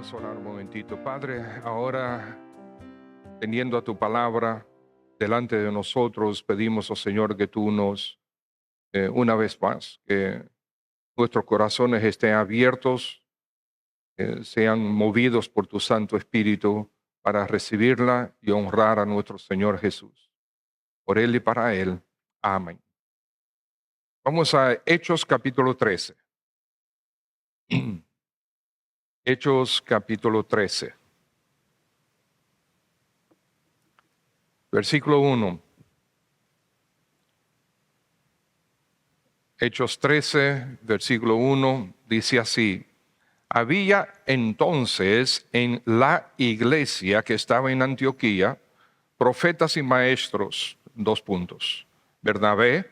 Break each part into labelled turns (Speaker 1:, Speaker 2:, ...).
Speaker 1: Vamos a orar un momentito. Padre, ahora teniendo a tu palabra delante de nosotros, pedimos, oh Señor, que tú nos, una vez más, que nuestros corazones estén abiertos, sean movidos por tu Santo Espíritu para recibirla y honrar a nuestro Señor Jesús. Por Él y para Él. Amén. Vamos a Hechos capítulo 13. Hechos capítulo 13. Versículo 1. Hechos 13, versículo 1, dice así: había entonces en la iglesia que estaba en Antioquía profetas y maestros, Bernabé,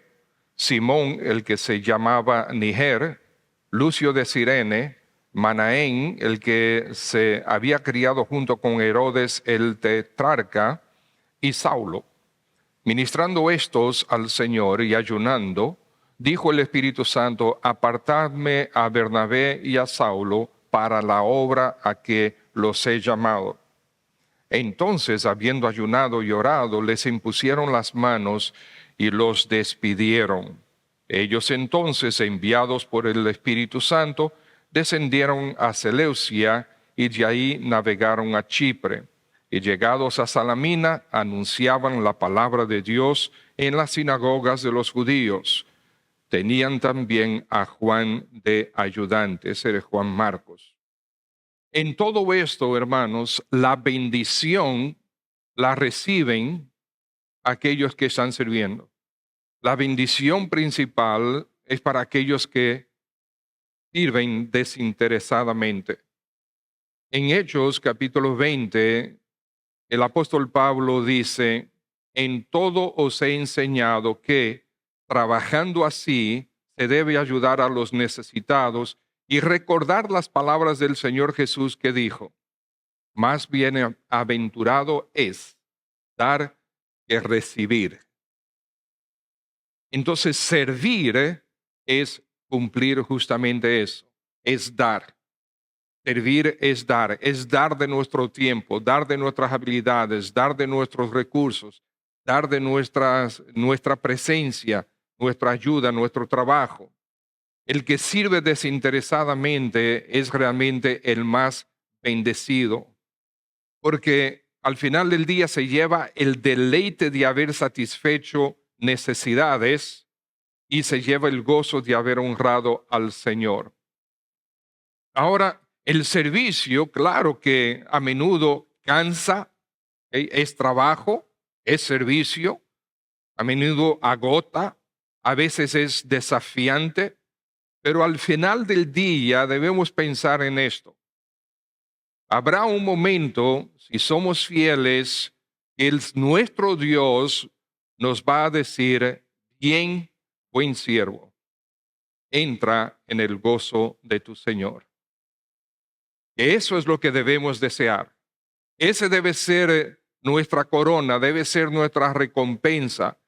Speaker 1: Simón, el que se llamaba Niger, Lucio de Cirene, Manaén, el que se había criado junto con Herodes el tetrarca, y Saulo. Ministrando estos al Señor y ayunando, dijo el Espíritu Santo: apartadme a Bernabé y a Saulo para la obra a que los he llamado. Entonces, habiendo ayunado y orado, les impusieron las manos y los despidieron. Ellos entonces, enviados por el Espíritu Santo, descendieron a Seleucia y de ahí navegaron a Chipre. Y llegados a Salamina, anunciaban la palabra de Dios en las sinagogas de los judíos. Tenían también a Juan de ayudante, ese era Juan Marcos. En todo esto, hermanos, la bendición la reciben aquellos que están sirviendo. La bendición principal es para aquellos que sirven desinteresadamente. En Hechos capítulo 20, el apóstol Pablo dice: en todo os he enseñado que, trabajando así, se debe ayudar a los necesitados y recordar las palabras del Señor Jesús que dijo: más bienaventurado es dar que recibir. Entonces, servir es cumplir justamente eso, es dar. Servir es dar de nuestro tiempo, dar de nuestras habilidades, dar de nuestros recursos, dar de nuestra presencia, nuestra ayuda, nuestro trabajo. El que sirve desinteresadamente es realmente el más bendecido, porque al final del día se lleva el deleite de haber satisfecho necesidades y se lleva el gozo de haber honrado al Señor. Ahora, el servicio, claro que a menudo cansa, es trabajo, es servicio, a menudo agota, a veces es desafiante, pero al final del día debemos pensar en esto. Habrá un momento, si somos fieles, que nuestro Dios nos va a decir: bien, buen siervo, entra en el gozo de tu Señor. Eso es lo que debemos desear. Ese debe ser nuestra corona, debe ser nuestra recompensa.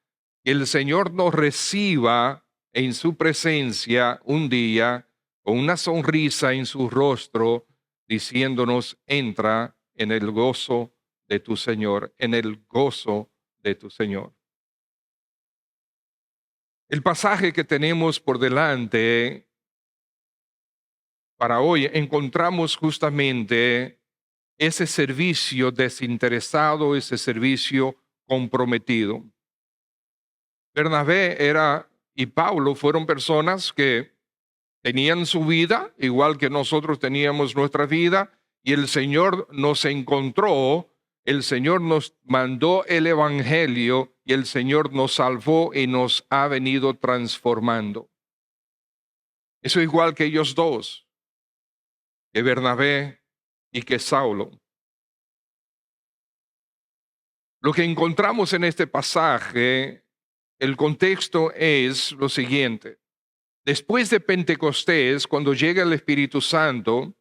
Speaker 1: Que el Señor nos reciba en su presencia un día con una sonrisa en su rostro, diciéndonos: entra en el gozo de tu Señor, en el gozo de tu Señor. El pasaje que tenemos por delante para hoy, encontramos justamente ese servicio desinteresado, ese servicio comprometido. Bernabé y Pablo fueron personas que tenían su vida, igual que nosotros teníamos nuestra vida, y el Señor nos encontró, el Señor nos mandó el Evangelio, y el Señor nos salvó y nos ha venido transformando. Eso igual que ellos dos, que Bernabé y que Saulo. Lo que encontramos en este pasaje, el contexto es lo siguiente. Después de Pentecostés, cuando llega el Espíritu Santo,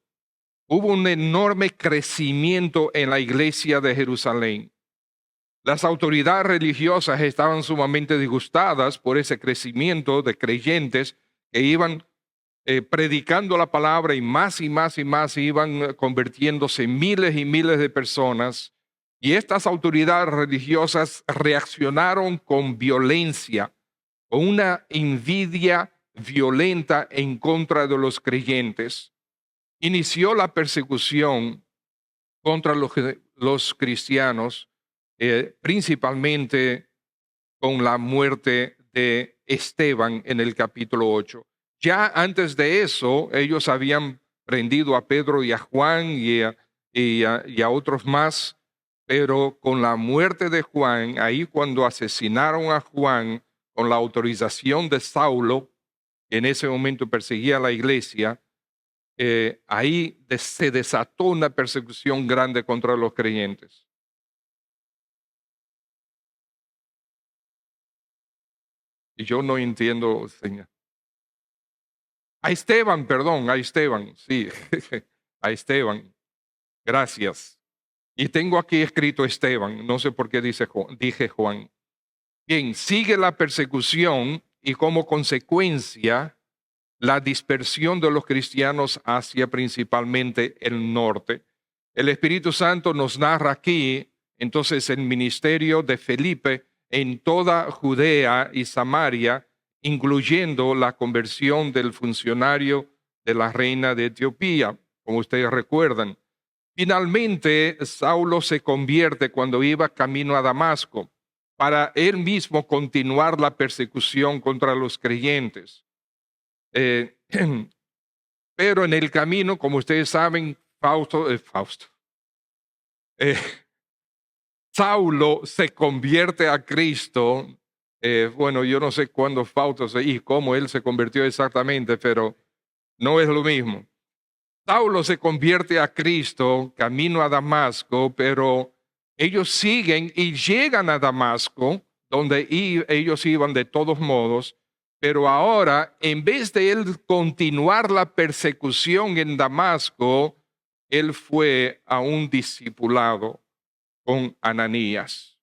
Speaker 1: hubo un enorme crecimiento en la iglesia de Jerusalén. Las autoridades religiosas estaban sumamente disgustadas por ese crecimiento de creyentes que iban predicando la palabra, y más y más y más iban convirtiéndose miles y miles de personas. Y estas autoridades religiosas reaccionaron con violencia, con una envidia violenta en contra de los creyentes. Inició la persecución contra los cristianos, principalmente con la muerte de Esteban en el capítulo 8. Ya antes de eso, ellos habían prendido a Pedro y a Juan y a otros más, pero con la muerte de Juan, ahí cuando asesinaron a Juan con la autorización de Saulo, que en ese momento perseguía a la iglesia, ahí se desató una persecución grande contra los creyentes. Y yo no entiendo, Señor. A Esteban, perdón, a Esteban, sí, a Esteban, gracias. Y tengo aquí escrito Esteban, no sé por qué dije Juan. Bien, sigue la persecución y como consecuencia la dispersión de los cristianos hacia principalmente el norte. El Espíritu Santo nos narra aquí entonces el ministerio de Felipe en toda Judea y Samaria, incluyendo la conversión del funcionario de la reina de Etiopía, como ustedes recuerdan. Finalmente, Saulo se convierte cuando iba camino a Damasco para él mismo continuar la persecución contra los creyentes. Eh, pero en el camino, como ustedes saben, eh, Saulo se convierte a Cristo. Bueno, yo no sé cuándo Fausto y cómo él se convirtió exactamente, pero no es lo mismo. Saulo se convierte a Cristo camino a Damasco, pero ellos siguen y llegan a Damasco, donde ellos iban de todos modos, pero ahora, en vez de él continuar la persecución en Damasco, él fue a un discipulado con Ananías.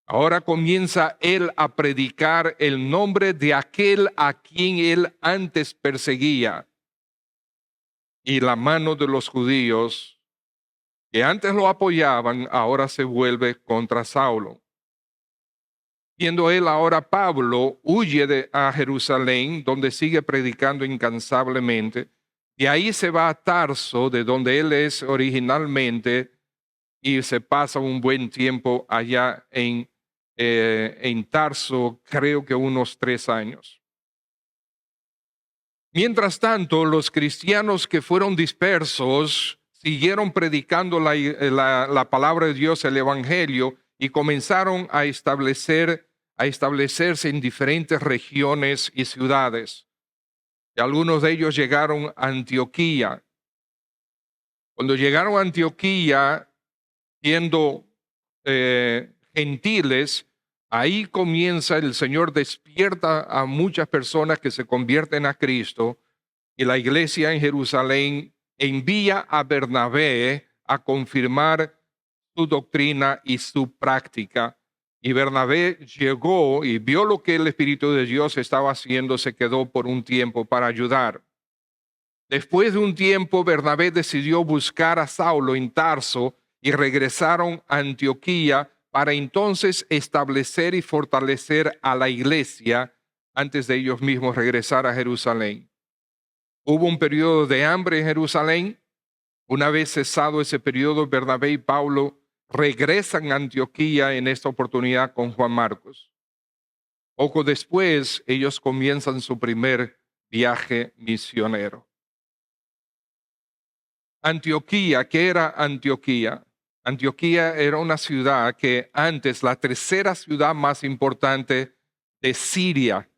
Speaker 1: Ahora comienza él a predicar el nombre de aquel a quien él antes perseguía. Y la mano de los judíos que antes lo apoyaban, ahora se vuelve contra Saulo. Siendo él ahora Pablo, huye a Jerusalén, donde sigue predicando incansablemente, y ahí se va a Tarso, de donde él es originalmente, y se pasa un buen tiempo allá en Tarso, creo que unos 3 años. Mientras tanto, los cristianos que fueron dispersos siguieron predicando la palabra de Dios, el Evangelio, y comenzaron a establecerse en diferentes regiones y ciudades. Y algunos de ellos llegaron a Antioquía. Cuando llegaron a Antioquía, siendo gentiles, ahí comienza el Señor despierta a muchas personas que se convierten a Cristo, y la iglesia en Jerusalén envía a Bernabé a confirmar su doctrina y su práctica. Y Bernabé llegó y vio lo que el Espíritu de Dios estaba haciendo, se quedó por un tiempo para ayudar. Después de un tiempo, Bernabé decidió buscar a Saulo en Tarso y regresaron a Antioquía para entonces establecer y fortalecer a la iglesia antes de ellos mismos regresar a Jerusalén. Hubo un periodo de hambre en Jerusalén. Una vez cesado ese periodo, Bernabé y Pablo regresan a Antioquía en esta oportunidad con Juan Marcos. Poco después, ellos comienzan su primer viaje misionero. Antioquía, ¿qué era Antioquía? Antioquía era una ciudad que antes, la tercera ciudad más importante de Siria.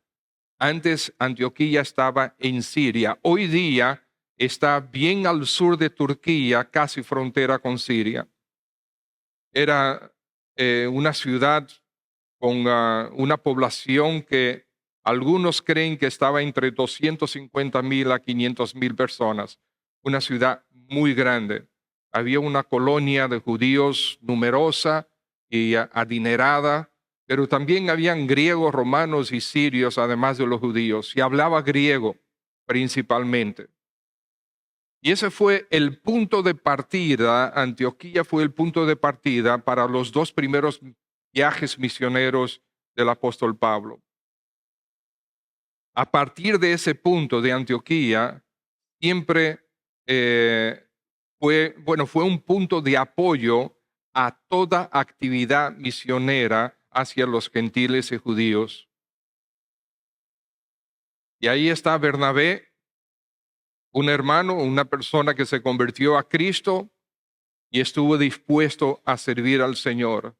Speaker 1: Antes Antioquía estaba en Siria. Hoy día está bien al sur de Turquía, casi frontera con Siria. Era una ciudad con una población que algunos creen que estaba entre 250,000 a 500,000 personas. Una ciudad muy grande. Había una colonia de judíos numerosa y adinerada, pero también habían griegos, romanos y sirios, además de los judíos, y hablaba griego. principalmente. Y ese fue el punto de partida. Antioquía fue el punto de partida para los dos primeros viajes misioneros del apóstol Pablo. A partir de ese punto de Antioquía, siempre fue un punto de apoyo a toda actividad misionera hacia los gentiles y judíos. Y ahí está Bernabé, un hermano, una persona que se convirtió a Cristo y estuvo dispuesto a servir al Señor.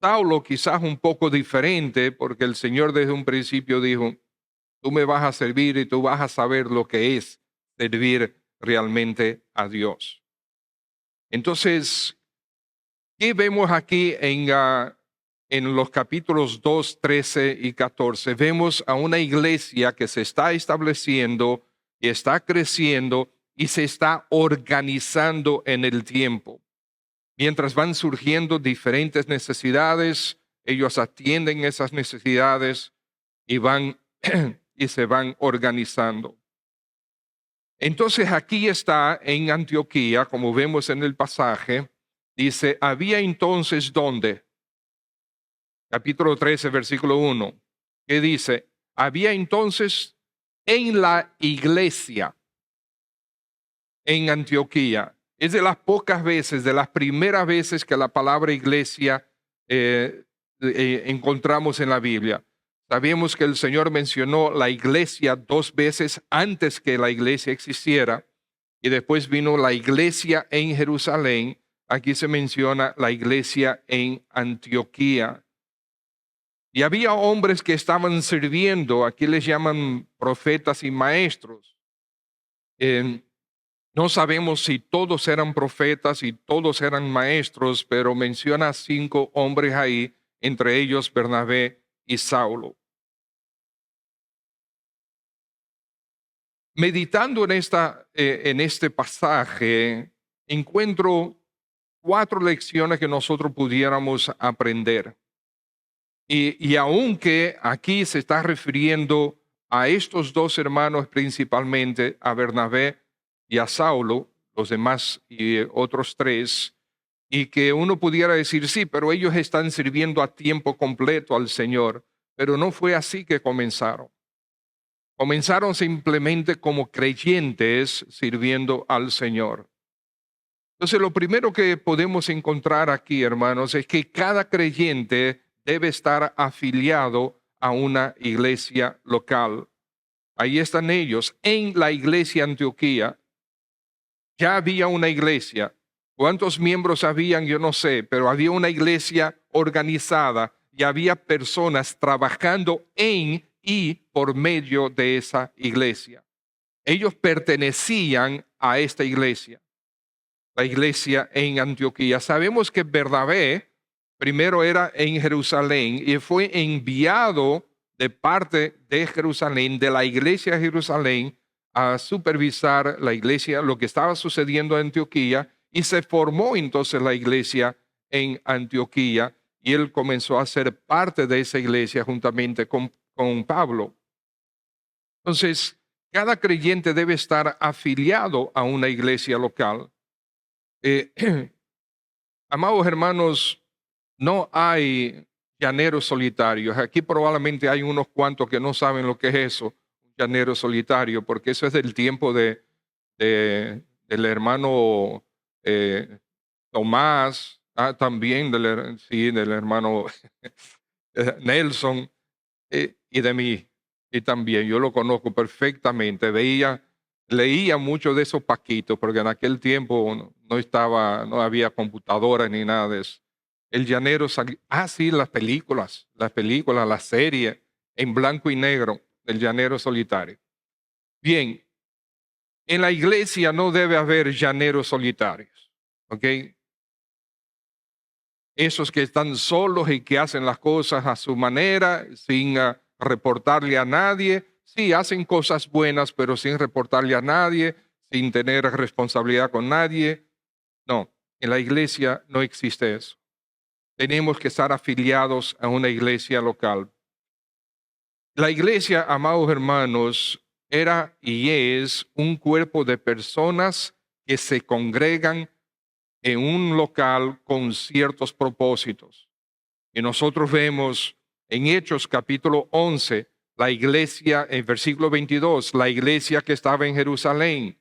Speaker 1: Saulo quizás un poco diferente, porque el Señor desde un principio dijo: tú me vas a servir y tú vas a saber lo que es servir realmente a Dios. Entonces, ¿qué vemos aquí en los capítulos 2, 13 y 14? Vemos a una iglesia que se está estableciendo y está creciendo y se está organizando en el tiempo. Mientras van surgiendo diferentes necesidades, ellos atienden esas necesidades y van y se van organizando. Entonces aquí está en Antioquía, como vemos en el pasaje, dice: había entonces ¿dónde? Capítulo 13, versículo 1, que dice: había entonces en la iglesia en Antioquía. Es de las pocas veces, de las primeras veces que la palabra iglesia encontramos en la Biblia. Sabemos que el Señor mencionó la iglesia 2 veces antes que la iglesia existiera, y después vino la iglesia en Jerusalén. Aquí se menciona la iglesia en Antioquía. Y había hombres que estaban sirviendo, aquí les llaman profetas y maestros. No sabemos si todos eran profetas y todos eran maestros, pero menciona 5 hombres ahí, entre ellos Bernabé y Saulo. Meditando en este pasaje, encuentro 4 lecciones que nosotros pudiéramos aprender. Y aunque aquí se está refiriendo a estos 2 hermanos principalmente, a Bernabé y a Saulo, los demás y otros 3, y que uno pudiera decir: sí, pero ellos están sirviendo a tiempo completo al Señor. Pero no fue así que comenzaron. Comenzaron simplemente como creyentes sirviendo al Señor. Entonces, lo primero que podemos encontrar aquí, hermanos, es que cada creyente debe estar afiliado a una iglesia local. Ahí están ellos, en la iglesia Antioquía. Ya había una iglesia. ¿Cuántos miembros habían? Yo no sé, pero había una iglesia organizada y había personas trabajando en y por medio de esa iglesia. Ellos pertenecían a esta iglesia, la iglesia en Antioquía. Sabemos que Bernabé primero era en Jerusalén y fue enviado de parte de Jerusalén, de la iglesia de Jerusalén, a supervisar la iglesia, lo que estaba sucediendo en Antioquía, y se formó entonces la iglesia en Antioquía y él comenzó a ser parte de esa iglesia juntamente con Pablo. Entonces, cada creyente debe estar afiliado a una iglesia local. Amados hermanos, no hay llaneros solitarios. Aquí probablemente hay unos cuantos que no saben lo que es eso, un llanero solitario, porque eso es del tiempo del hermano Tomás, también del hermano Nelson, y de mí. Y también yo lo conozco perfectamente. Leía mucho de esos paquitos, porque en aquel tiempo no había computadoras ni nada de eso. El llanero salió. Sí, las series en blanco y negro, el llanero solitario. Bien, en la iglesia no debe haber llaneros solitarios, ¿ok? Esos que están solos y que hacen las cosas a su manera, sin reportarle a nadie. Sí, hacen cosas buenas, pero sin reportarle a nadie, sin tener responsabilidad con nadie. No, en la iglesia no existe eso. Tenemos que estar afiliados a una iglesia local. La iglesia, amados hermanos, era y es un cuerpo de personas que se congregan en un local con ciertos propósitos. Y nosotros vemos en Hechos capítulo 11, la iglesia, en versículo 22, la iglesia que estaba en Jerusalén.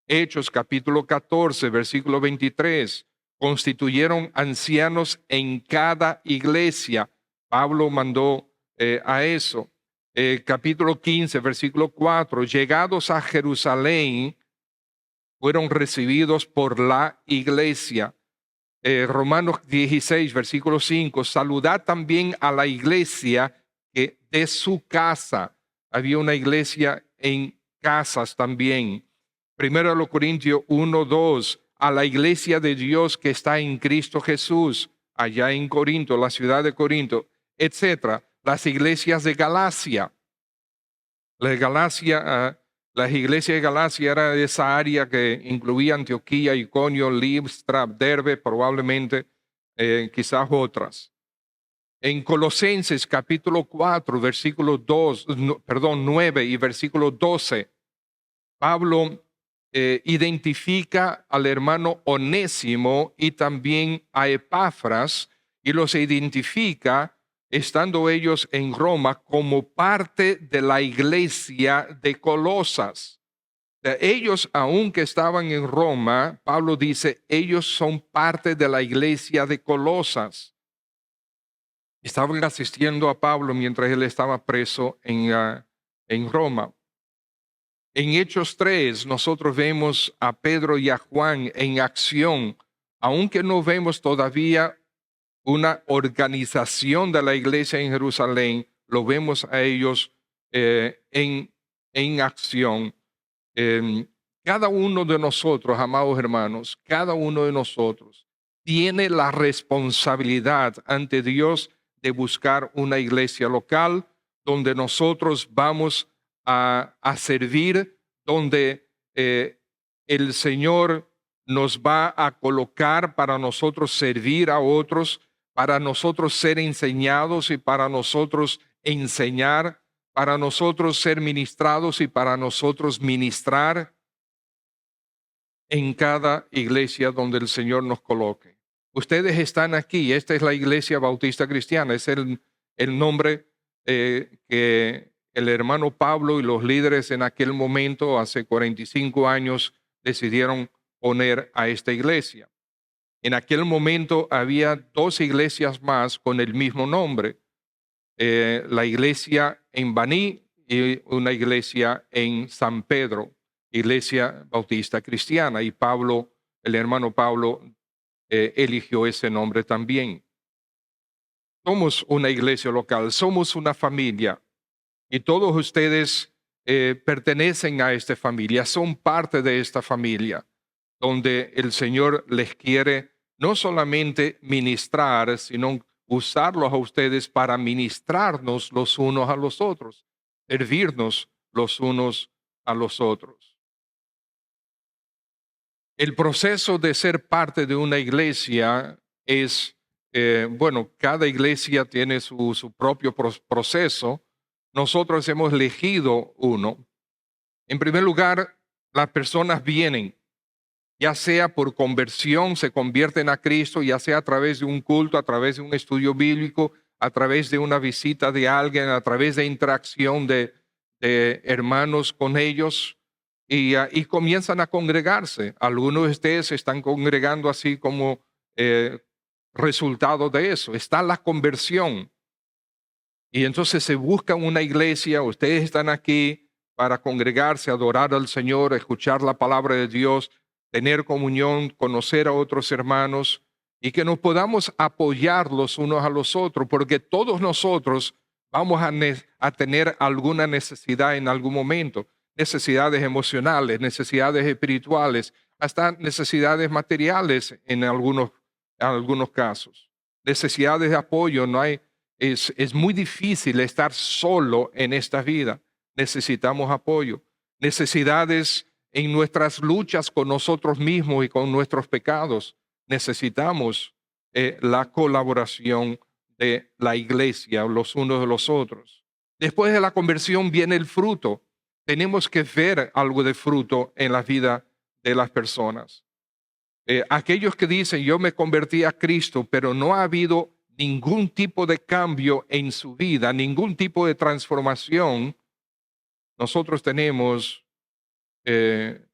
Speaker 1: Hechos capítulo 14, versículo 23, constituyeron ancianos en cada iglesia. Pablo mandó a eso. Capítulo 15, versículo 4, llegados a Jerusalén, fueron recibidos por la iglesia. Romanos 16, versículo 5, saludad también a la iglesia que de su casa. Había una iglesia en casas también. Primero los Corintios 1, 2, a la iglesia de Dios que está en Cristo Jesús, allá en Corinto, la ciudad de Corinto, etcétera. Las iglesias de Galacia. La de Galacia, las iglesias de Galacia era esa área que incluía Antioquía, Iconio, Listra, Derbe, probablemente quizás otras. En Colosenses capítulo 4, versículo 9 y versículo 12, Pablo identifica al hermano Onésimo y también a Epafras, y los identifica estando ellos en Roma como parte de la iglesia de Colosas. Ellos, aunque estaban en Roma, Pablo dice, ellos son parte de la iglesia de Colosas. Estaban asistiendo a Pablo mientras él estaba preso en Roma. En Hechos 3, nosotros vemos a Pedro y a Juan en acción, aunque no vemos todavía una organización de la iglesia en Jerusalén, lo vemos a ellos en acción. Cada uno de nosotros, amados hermanos, cada uno de nosotros tiene la responsabilidad ante Dios de buscar una iglesia local donde nosotros vamos a servir, donde el Señor nos va a colocar para nosotros servir a otros, para nosotros ser enseñados y para nosotros enseñar, para nosotros ser ministrados y para nosotros ministrar en cada iglesia donde el Señor nos coloque. Ustedes están aquí, esta es la Iglesia Bautista Cristiana, es el nombre que el hermano Pablo y los líderes en aquel momento, hace 45 años, decidieron poner a esta iglesia. En aquel momento había 2 iglesias más con el mismo nombre, la iglesia en Baní y una iglesia en San Pedro, Iglesia Bautista Cristiana, y Pablo, el hermano Pablo, eligió ese nombre también. Somos una iglesia local, somos una familia, y todos ustedes pertenecen a esta familia, son parte de esta familia, donde el Señor les quiere no solamente ministrar, sino usarlos a ustedes para ministrarnos los unos a los otros, servirnos los unos a los otros. El proceso de ser parte de una iglesia es, cada iglesia tiene su propio proceso. Nosotros hemos elegido uno. En primer lugar, las personas vienen, ya sea por conversión, se convierten a Cristo, ya sea a través de un culto, a través de un estudio bíblico, a través de una visita de alguien, a través de interacción de hermanos con ellos, y comienzan a congregarse. Algunos de ustedes se están congregando así como resultado de eso. Está la conversión. Y entonces se busca una iglesia, ustedes están aquí para congregarse, adorar al Señor, escuchar la palabra de Dios, tener comunión, conocer a otros hermanos y que nos podamos apoyar los unos a los otros, porque todos nosotros vamos a tener alguna necesidad en algún momento, necesidades emocionales, necesidades espirituales, hasta necesidades materiales en algunos casos, necesidades de apoyo. Es muy difícil estar solo en esta vida, necesitamos apoyo, necesidades en nuestras luchas con nosotros mismos y con nuestros pecados. Necesitamos la colaboración de la iglesia, los unos de los otros. Después de la conversión viene el fruto. tenemos que ver algo de fruto en la vida de las personas. Aquellos que dicen, yo me convertí a Cristo, pero no ha habido ningún tipo de cambio en su vida, ningún tipo de transformación, nosotros tenemos eh,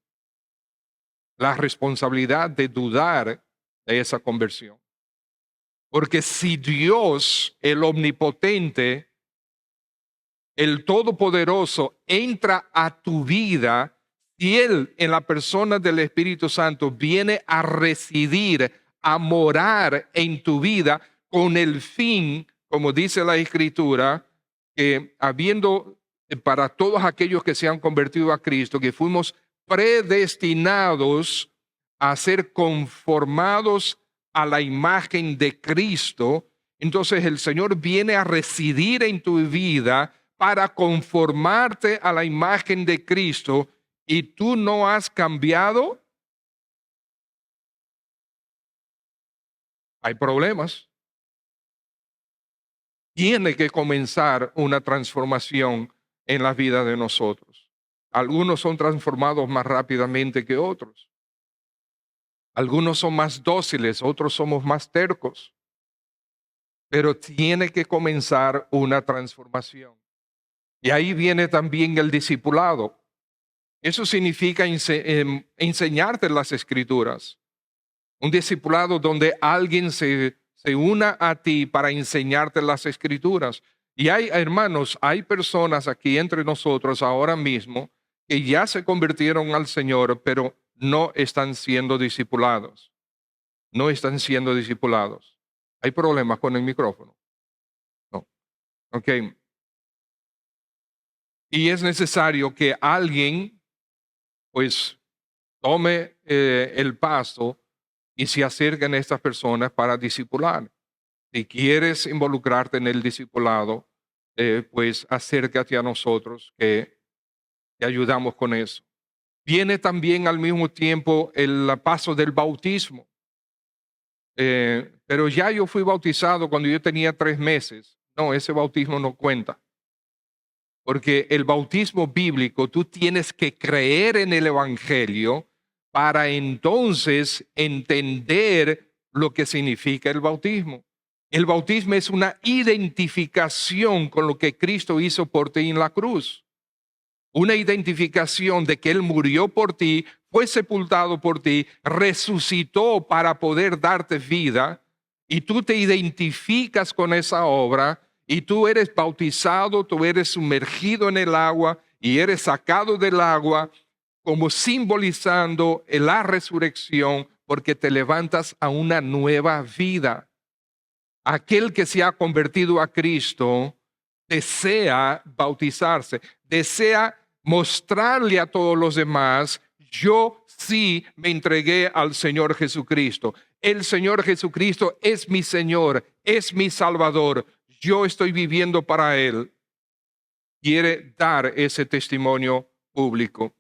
Speaker 1: la responsabilidad de dudar de esa conversión. Porque si Dios, el omnipotente, el todopoderoso, entra a tu vida, si Él en la persona del Espíritu Santo viene a residir, a morar en tu vida con el fin, como dice la Escritura, que habiendo para todos aquellos que se han convertido a Cristo, que fuimos predestinados a ser conformados a la imagen de Cristo, entonces el Señor viene a residir en tu vida para conformarte a la imagen de Cristo y tú no has cambiado, hay problemas. Tiene que comenzar una transformación en la vida de nosotros. Algunos son transformados más rápidamente que otros. Algunos son más dóciles, otros somos más tercos. Pero tiene que comenzar una transformación. Y ahí viene también el discipulado. Eso significa enseñarte las Escrituras. Un discipulado donde alguien se una a ti para enseñarte las Escrituras. Y hay, hermanos, hay personas aquí entre nosotros ahora mismo que ya se convirtieron al Señor, pero no están siendo discipulados. No están siendo discipulados. ¿Hay problemas con el micrófono? No. Ok. Y es necesario que alguien, pues, tome el paso y se acerquen a estas personas para discipular. Si quieres involucrarte en el discipulado, pues acércate a nosotros que te ayudamos con eso. Viene también al mismo tiempo el paso del bautismo. Pero ya yo fui bautizado cuando yo tenía 3 meses. No, ese bautismo no cuenta. Porque el bautismo bíblico, tú tienes que creer en el Evangelio para entonces entender lo que significa el bautismo. El bautismo es una identificación con lo que Cristo hizo por ti en la cruz. Una identificación de que Él murió por ti, fue sepultado por ti, resucitó para poder darte vida, y tú te identificas con esa obra, y tú eres bautizado, tú eres sumergido en el agua, y eres sacado del agua, como simbolizando la resurrección, porque te levantas a una nueva vida. Aquel que se ha convertido a Cristo desea bautizarse, desea mostrarle a todos los demás, yo sí me entregué al Señor Jesucristo. El Señor Jesucristo es mi Señor, es mi Salvador. Yo estoy viviendo para Él. Quiere dar ese testimonio público.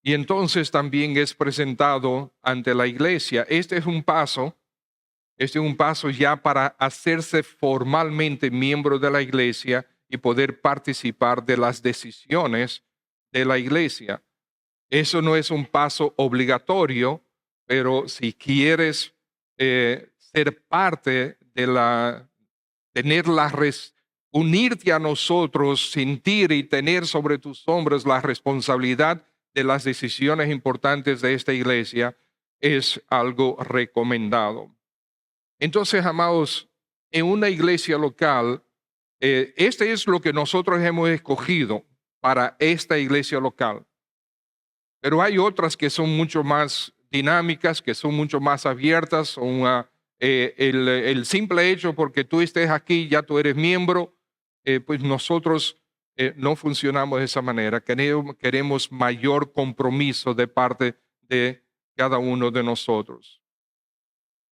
Speaker 1: Y entonces también es presentado ante la iglesia. Este es un paso ya para hacerse formalmente miembro de la iglesia y poder participar de las decisiones de la iglesia. Eso no es un paso obligatorio, pero si quieres ser parte de unirte a nosotros, sentir y tener sobre tus hombros la responsabilidad de las decisiones importantes de esta iglesia, es algo recomendado. Entonces, amados, en una iglesia local, este es lo que nosotros hemos escogido para esta iglesia local. Pero hay otras que son mucho más dinámicas, que son mucho más abiertas. El simple hecho porque tú estés aquí, ya tú eres miembro, pues nosotros no funcionamos de esa manera. Queremos mayor compromiso de parte de cada uno de nosotros.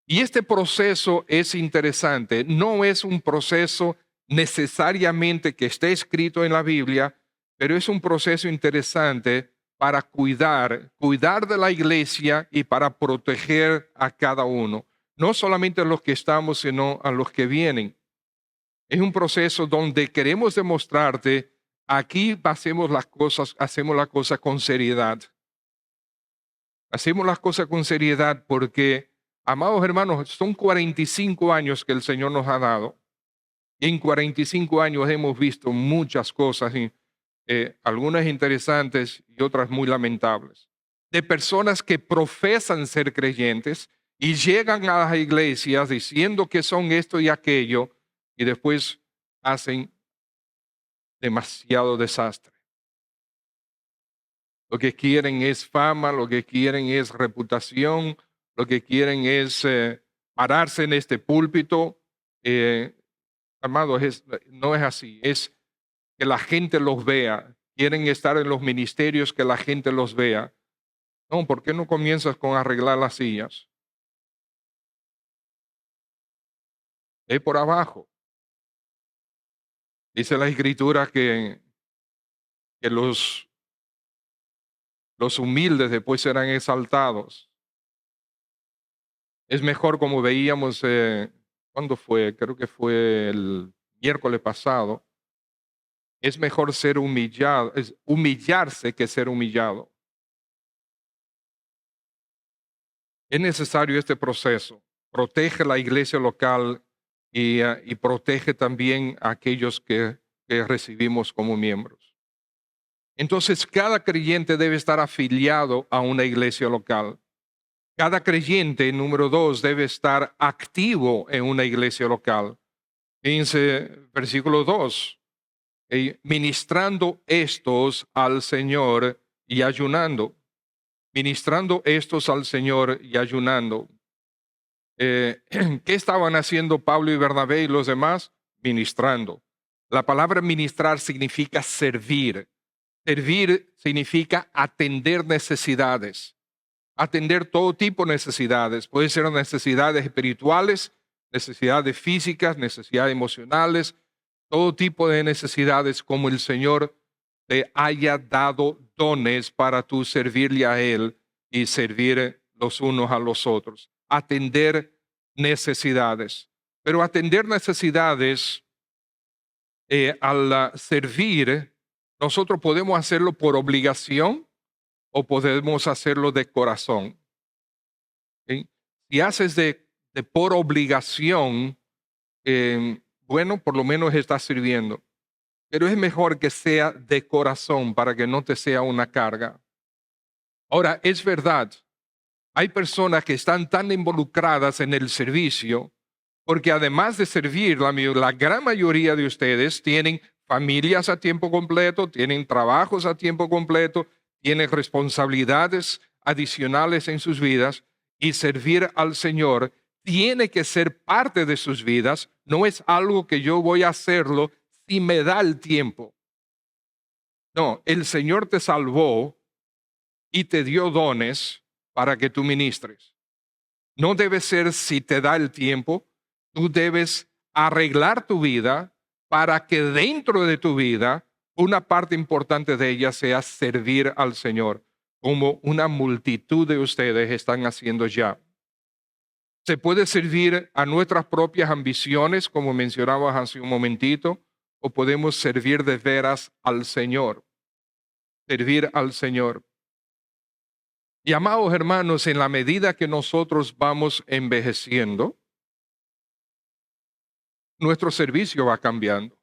Speaker 1: Y este proceso es interesante, no es un proceso necesariamente que esté escrito en la Biblia, pero es un proceso interesante para cuidar de la iglesia y para proteger a cada uno, no solamente a los que estamos, sino a los que vienen. Es un proceso donde queremos demostrarte aquí hacemos las cosas con seriedad. Hacemos las cosas con seriedad porque, amados hermanos, son 45 años que el Señor nos ha dado. Y en 45 años hemos visto muchas cosas, algunas interesantes y otras muy lamentables. De personas que profesan ser creyentes y llegan a las iglesias diciendo que son esto y aquello y después hacen demasiado desastre. Lo que quieren es fama, lo que quieren es reputación, lo que quieren es pararse en este púlpito. Amados, no es así, es que la gente los vea. Quieren estar en los ministerios, que la gente los vea. No, ¿por qué no comienzas con arreglar las sillas? Es por abajo. Dice la Escritura que los humildes después serán exaltados. Es mejor, como veíamos, ¿cuándo fue? Creo que fue el miércoles pasado. Es mejor ser humillado, es humillarse que ser humillado. Es necesario este proceso. Protege la iglesia local y protege también a aquellos que recibimos como miembros. Entonces, cada creyente debe estar afiliado a una iglesia local. Cada creyente, número 2, debe estar activo en una iglesia local. Fíjense, versículo 2, ministrando estos al Señor y ayunando. Ministrando estos al Señor y ayunando. ¿Qué estaban haciendo Pablo y Bernabé y los demás? Ministrando. La palabra ministrar significa servir. Servir significa atender necesidades. Atender todo tipo de necesidades. Pueden ser necesidades espirituales, necesidades físicas, necesidades emocionales, todo tipo de necesidades como el Señor te haya dado dones para tú servirle a Él y servir los unos a los otros. Atender necesidades. Pero atender necesidades al servir, nosotros podemos hacerlo por obligación o podemos hacerlo de corazón. ¿Sí? Si haces de por obligación, bueno, por lo menos estás sirviendo. Pero es mejor que sea de corazón para que no te sea una carga. Ahora, es verdad, hay personas que están tan involucradas en el servicio, porque además de servir, la gran mayoría de ustedes tienen familias a tiempo completo, tienen trabajos a tiempo completo, tienen responsabilidades adicionales en sus vidas, y servir al Señor tiene que ser parte de sus vidas. No es algo que yo voy a hacerlo si me da el tiempo. No, el Señor te salvó y te dio dones para que tú ministres. No debe ser si te da el tiempo. Tú debes arreglar tu vida para que dentro de tu vida una parte importante de ella sea servir al Señor, como una multitud de ustedes están haciendo ya. Se puede servir a nuestras propias ambiciones, como mencionaba hace un momentito, o podemos servir de veras al Señor. Servir al Señor. Y amados hermanos, en la medida que nosotros vamos envejeciendo, nuestro servicio va cambiando.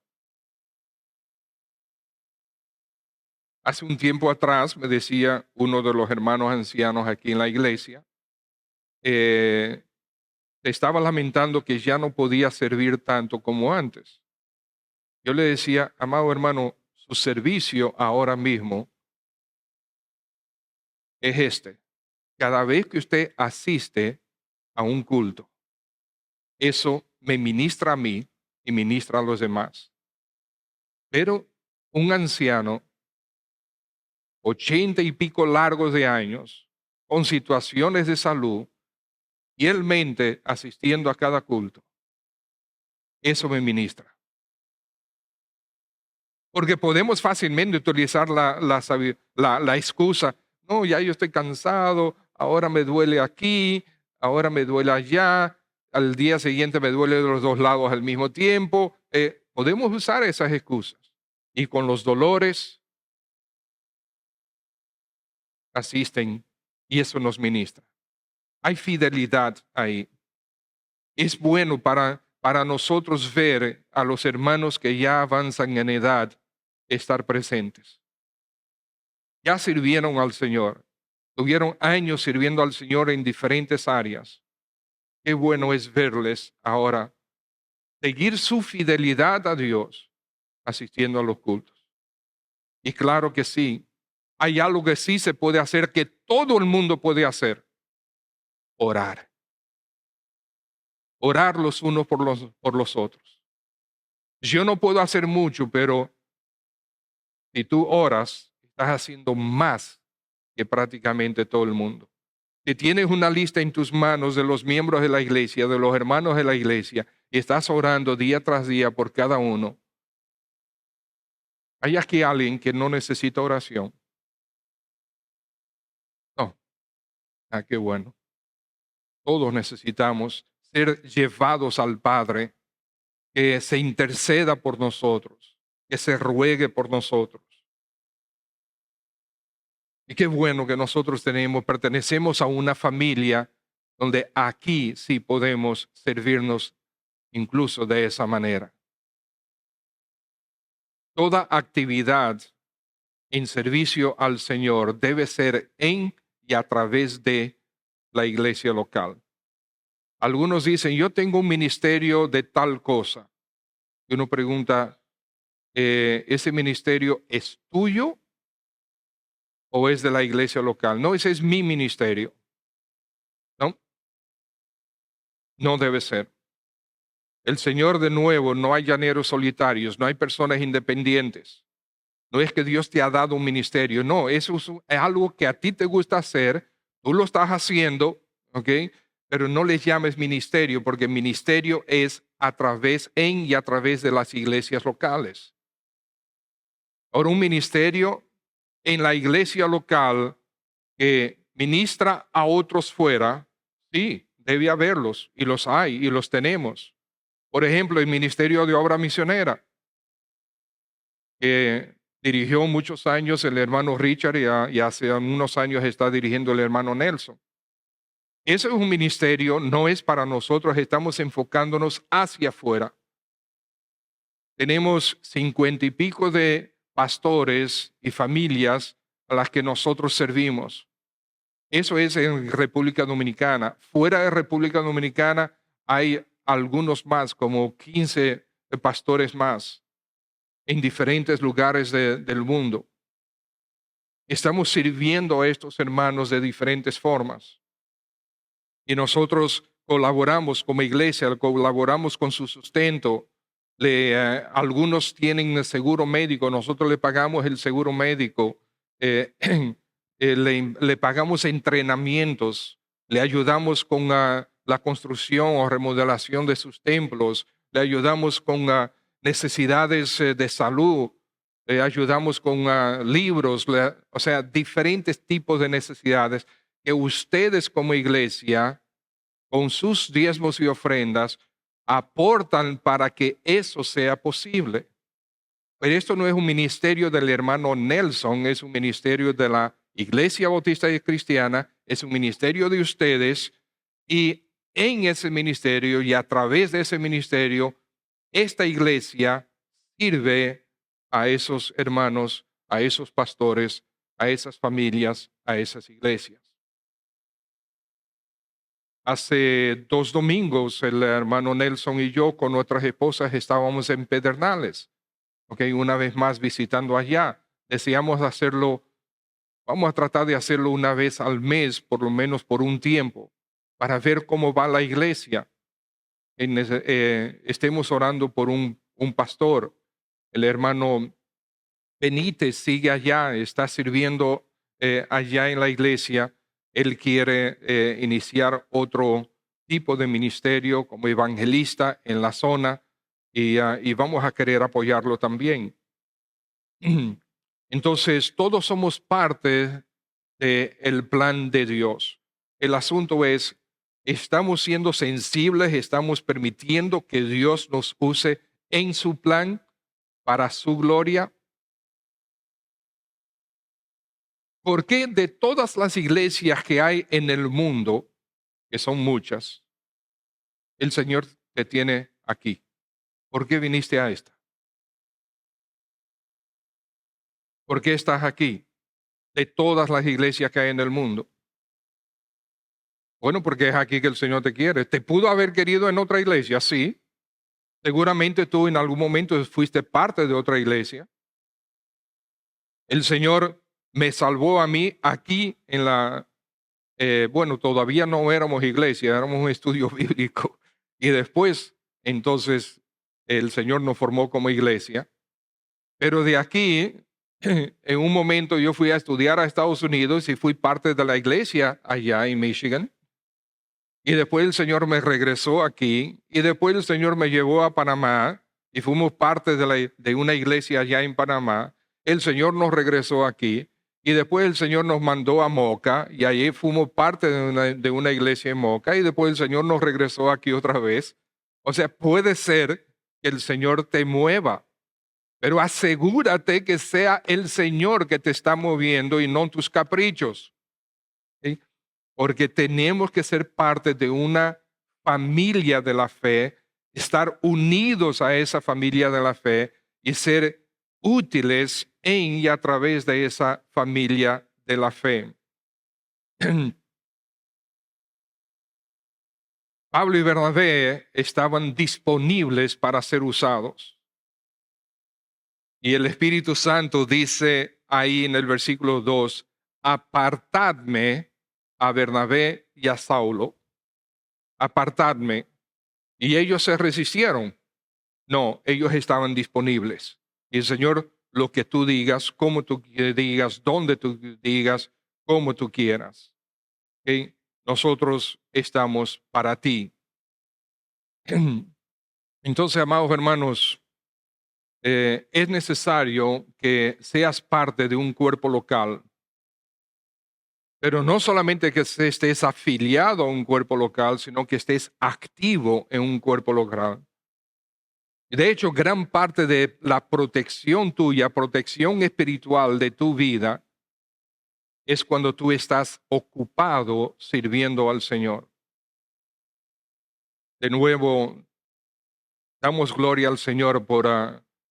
Speaker 1: Hace un tiempo atrás me decía uno de los hermanos ancianos aquí en la iglesia, estaba lamentando que ya no podía servir tanto como antes. Yo le decía, amado hermano, su servicio ahora mismo es este. Cada vez que usted asiste a un culto, eso me ministra a mí y ministra a los demás. Pero un anciano, 80 y pico largos de años, con situaciones de salud, fielmente asistiendo a cada culto, eso me ministra. Porque podemos fácilmente utilizar la excusa, no, ya yo estoy cansado, ahora me duele aquí, ahora me duele allá, al día siguiente me duele de los dos lados al mismo tiempo. Podemos usar esas excusas. y con los dolores asisten y eso nos ministra. Hay fidelidad ahí. Es bueno para nosotros ver a los hermanos que ya avanzan en edad estar presentes. Ya sirvieron al Señor. Tuvieron años sirviendo al Señor en diferentes áreas. Qué bueno es verles ahora seguir su fidelidad a Dios asistiendo a los cultos. Y claro que sí, hay algo que sí se puede hacer, que todo el mundo puede hacer. Orar. Orar los unos por los otros. Yo no puedo hacer mucho, pero si tú oras, estás haciendo más que prácticamente todo el mundo. Si tienes una lista en tus manos de los miembros de la iglesia, de los hermanos de la iglesia, y estás orando día tras día por cada uno, hay aquí alguien que no necesita oración. No. Ah, qué bueno. Todos necesitamos ser llevados al Padre, que se interceda por nosotros, que se ruegue por nosotros. Y qué bueno que nosotros pertenecemos a una familia donde aquí sí podemos servirnos incluso de esa manera. Toda actividad en servicio al Señor debe ser en y a través de la iglesia local. Algunos dicen, yo tengo un ministerio de tal cosa. Y uno pregunta, ¿ese ministerio es tuyo o es de la iglesia local? No, ese es mi ministerio. No, no debe ser. El Señor, de nuevo, no hay llaneros solitarios, no hay personas independientes. No es que Dios te ha dado un ministerio, no, eso es algo que a ti te gusta hacer, tú lo estás haciendo, ¿ok? Pero no les llames ministerio, porque ministerio es en y a través de las iglesias locales. Ahora, un ministerio en la iglesia local que ministra a otros fuera, sí, debe haberlos, y los hay, y los tenemos. Por ejemplo, el Ministerio de Obra Misionera, que dirigió muchos años el hermano Richard y hace unos años está dirigiendo el hermano Nelson. Ese es un ministerio, no es para nosotros, estamos enfocándonos hacia afuera. Tenemos 50 y pico de pastores y familias a las que nosotros servimos. Eso es en República Dominicana. Fuera de República Dominicana hay algunos más, como 15 pastores más en diferentes lugares del mundo. Estamos sirviendo a estos hermanos de diferentes formas. Y nosotros colaboramos como iglesia, colaboramos con su sustento. Algunos tienen seguro médico, nosotros le pagamos el seguro médico. Le pagamos entrenamientos, le ayudamos con la construcción o remodelación de sus templos, le ayudamos con necesidades de salud, le ayudamos con libros, o sea, diferentes tipos de necesidades que ustedes como iglesia, con sus diezmos y ofrendas, aportan para que eso sea posible. Pero esto no es un ministerio del hermano Nelson, es un ministerio de la Iglesia Bautista y Cristiana, es un ministerio de ustedes, y en ese ministerio y a través de ese ministerio, esta iglesia sirve a esos hermanos, a esos pastores, a esas familias, a esas iglesias. Hace 2 domingos el hermano Nelson y yo con nuestras esposas estábamos en Pedernales, una vez más visitando allá. Deseamos hacerlo. Vamos a tratar de hacerlo una vez al mes, por lo menos por un tiempo, para ver cómo va la iglesia. Estemos orando por un pastor. El hermano Benítez sigue allá, está sirviendo allá en la iglesia. Él quiere iniciar otro tipo de ministerio como evangelista en la zona y vamos a querer apoyarlo también. Entonces, todos somos parte del plan de Dios. El asunto es, ¿estamos siendo sensibles? ¿Estamos permitiendo que Dios nos use en su plan para su gloria? ¿Por qué de todas las iglesias que hay en el mundo, que son muchas, el Señor te tiene aquí? ¿Por qué viniste a esta? ¿Por qué estás aquí? De todas las iglesias que hay en el mundo. Bueno, porque es aquí que el Señor te quiere. ¿Te pudo haber querido en otra iglesia? Sí. Seguramente tú en algún momento fuiste parte de otra iglesia. El Señor me salvó a mí aquí en bueno, todavía no éramos iglesia, éramos un estudio bíblico. Y después, entonces, el Señor nos formó como iglesia. Pero de aquí, en un momento yo fui a estudiar a Estados Unidos y fui parte de la iglesia allá en Michigan. Y después el Señor me regresó aquí. Y después el Señor me llevó a Panamá y fuimos parte de una iglesia allá en Panamá. El Señor nos regresó aquí. Y después el Señor nos mandó a Moca y allí fuimos parte de una iglesia en Moca. Y después el Señor nos regresó aquí otra vez. O sea, puede ser que el Señor te mueva, pero asegúrate que sea el Señor que te está moviendo y no tus caprichos. ¿Sí? Porque tenemos que ser parte de una familia de la fe, estar unidos a esa familia de la fe y ser útiles en y a través de esa familia de la fe. Pablo y Bernabé estaban disponibles para ser usados. Y el Espíritu Santo dice ahí en el versículo 2, apartadme a Bernabé y a Saulo, apartadme. Y ellos se resistieron. No, ellos estaban disponibles. Y el Señor, lo que tú digas, como tú digas, donde tú digas, como tú quieras. ¿Okay? Nosotros estamos para ti. Entonces, amados hermanos, es necesario que seas parte de un cuerpo local, pero no solamente que estés afiliado a un cuerpo local, sino que estés activo en un cuerpo local. De hecho, gran parte de la protección tuya, protección espiritual de tu vida, es cuando tú estás ocupado sirviendo al Señor. De nuevo, damos gloria al Señor por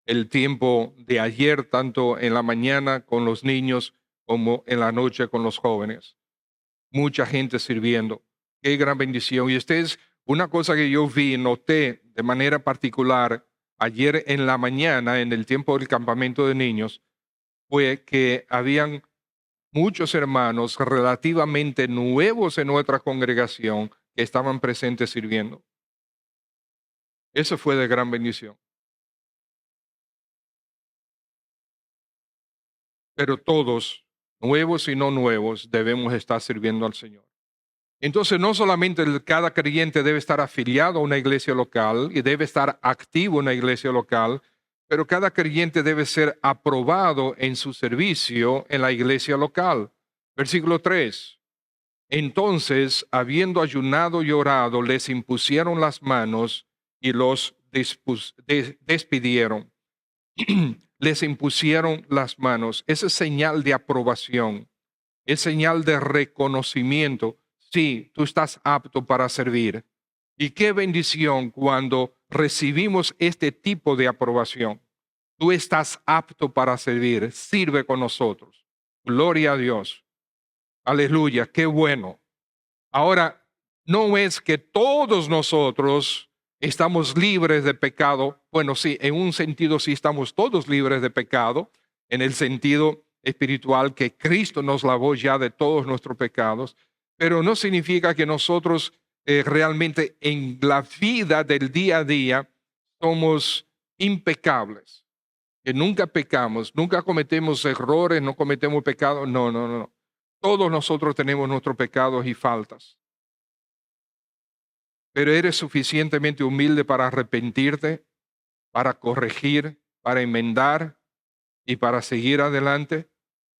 Speaker 1: el tiempo de ayer, tanto en la mañana con los niños como en la noche con los jóvenes. Mucha gente sirviendo. Qué gran bendición. Y es una cosa que yo vi, noté de manera particular ayer en la mañana, en el tiempo del campamento de niños, fue que habían muchos hermanos relativamente nuevos en nuestra congregación que estaban presentes sirviendo. Eso fue de gran bendición. Pero todos, nuevos y no nuevos, debemos estar sirviendo al Señor. Entonces, no solamente cada creyente debe estar afiliado a una iglesia local y debe estar activo en una iglesia local, pero cada creyente debe ser aprobado en su servicio en la iglesia local. Versículo 3. Entonces, habiendo ayunado y orado, les impusieron las manos y los despidieron. Les impusieron las manos. Esa es señal de aprobación, es señal de reconocimiento. Sí, tú estás apto para servir. Y qué bendición cuando recibimos este tipo de aprobación. Tú estás apto para servir. Sirve con nosotros. Gloria a Dios. Aleluya, qué bueno. Ahora, no es que todos nosotros estamos libres de pecado. Bueno, sí, en un sentido sí estamos todos libres de pecado, en el sentido espiritual que Cristo nos lavó ya de todos nuestros pecados, pero no significa que nosotros realmente en la vida del día a día somos impecables, que nunca pecamos, nunca cometemos errores, no cometemos pecados. No, no, no. Todos nosotros tenemos nuestros pecados y faltas. Pero eres suficientemente humilde para arrepentirte, para corregir, para enmendar y para seguir adelante.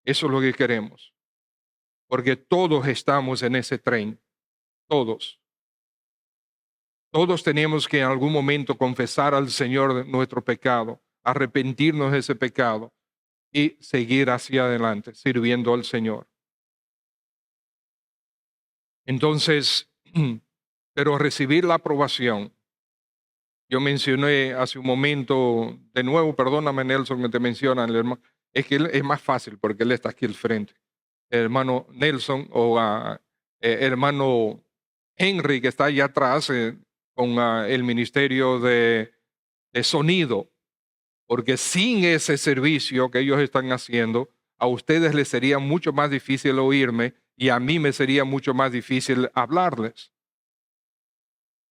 Speaker 1: Eso es lo que queremos. Porque todos estamos en ese tren. Todos. Todos tenemos que en algún momento confesar al Señor nuestro pecado, arrepentirnos de ese pecado y seguir hacia adelante, sirviendo al Señor. Entonces, pero recibir la aprobación. Yo mencioné hace un momento, de nuevo, perdóname Nelson que te menciona, el hermano, es que él es más fácil porque él está aquí al frente. El hermano Nelson o hermano Henry que está allá atrás con el ministerio de sonido, porque sin ese servicio que ellos están haciendo, a ustedes les sería mucho más difícil oírme y a mí me sería mucho más difícil hablarles.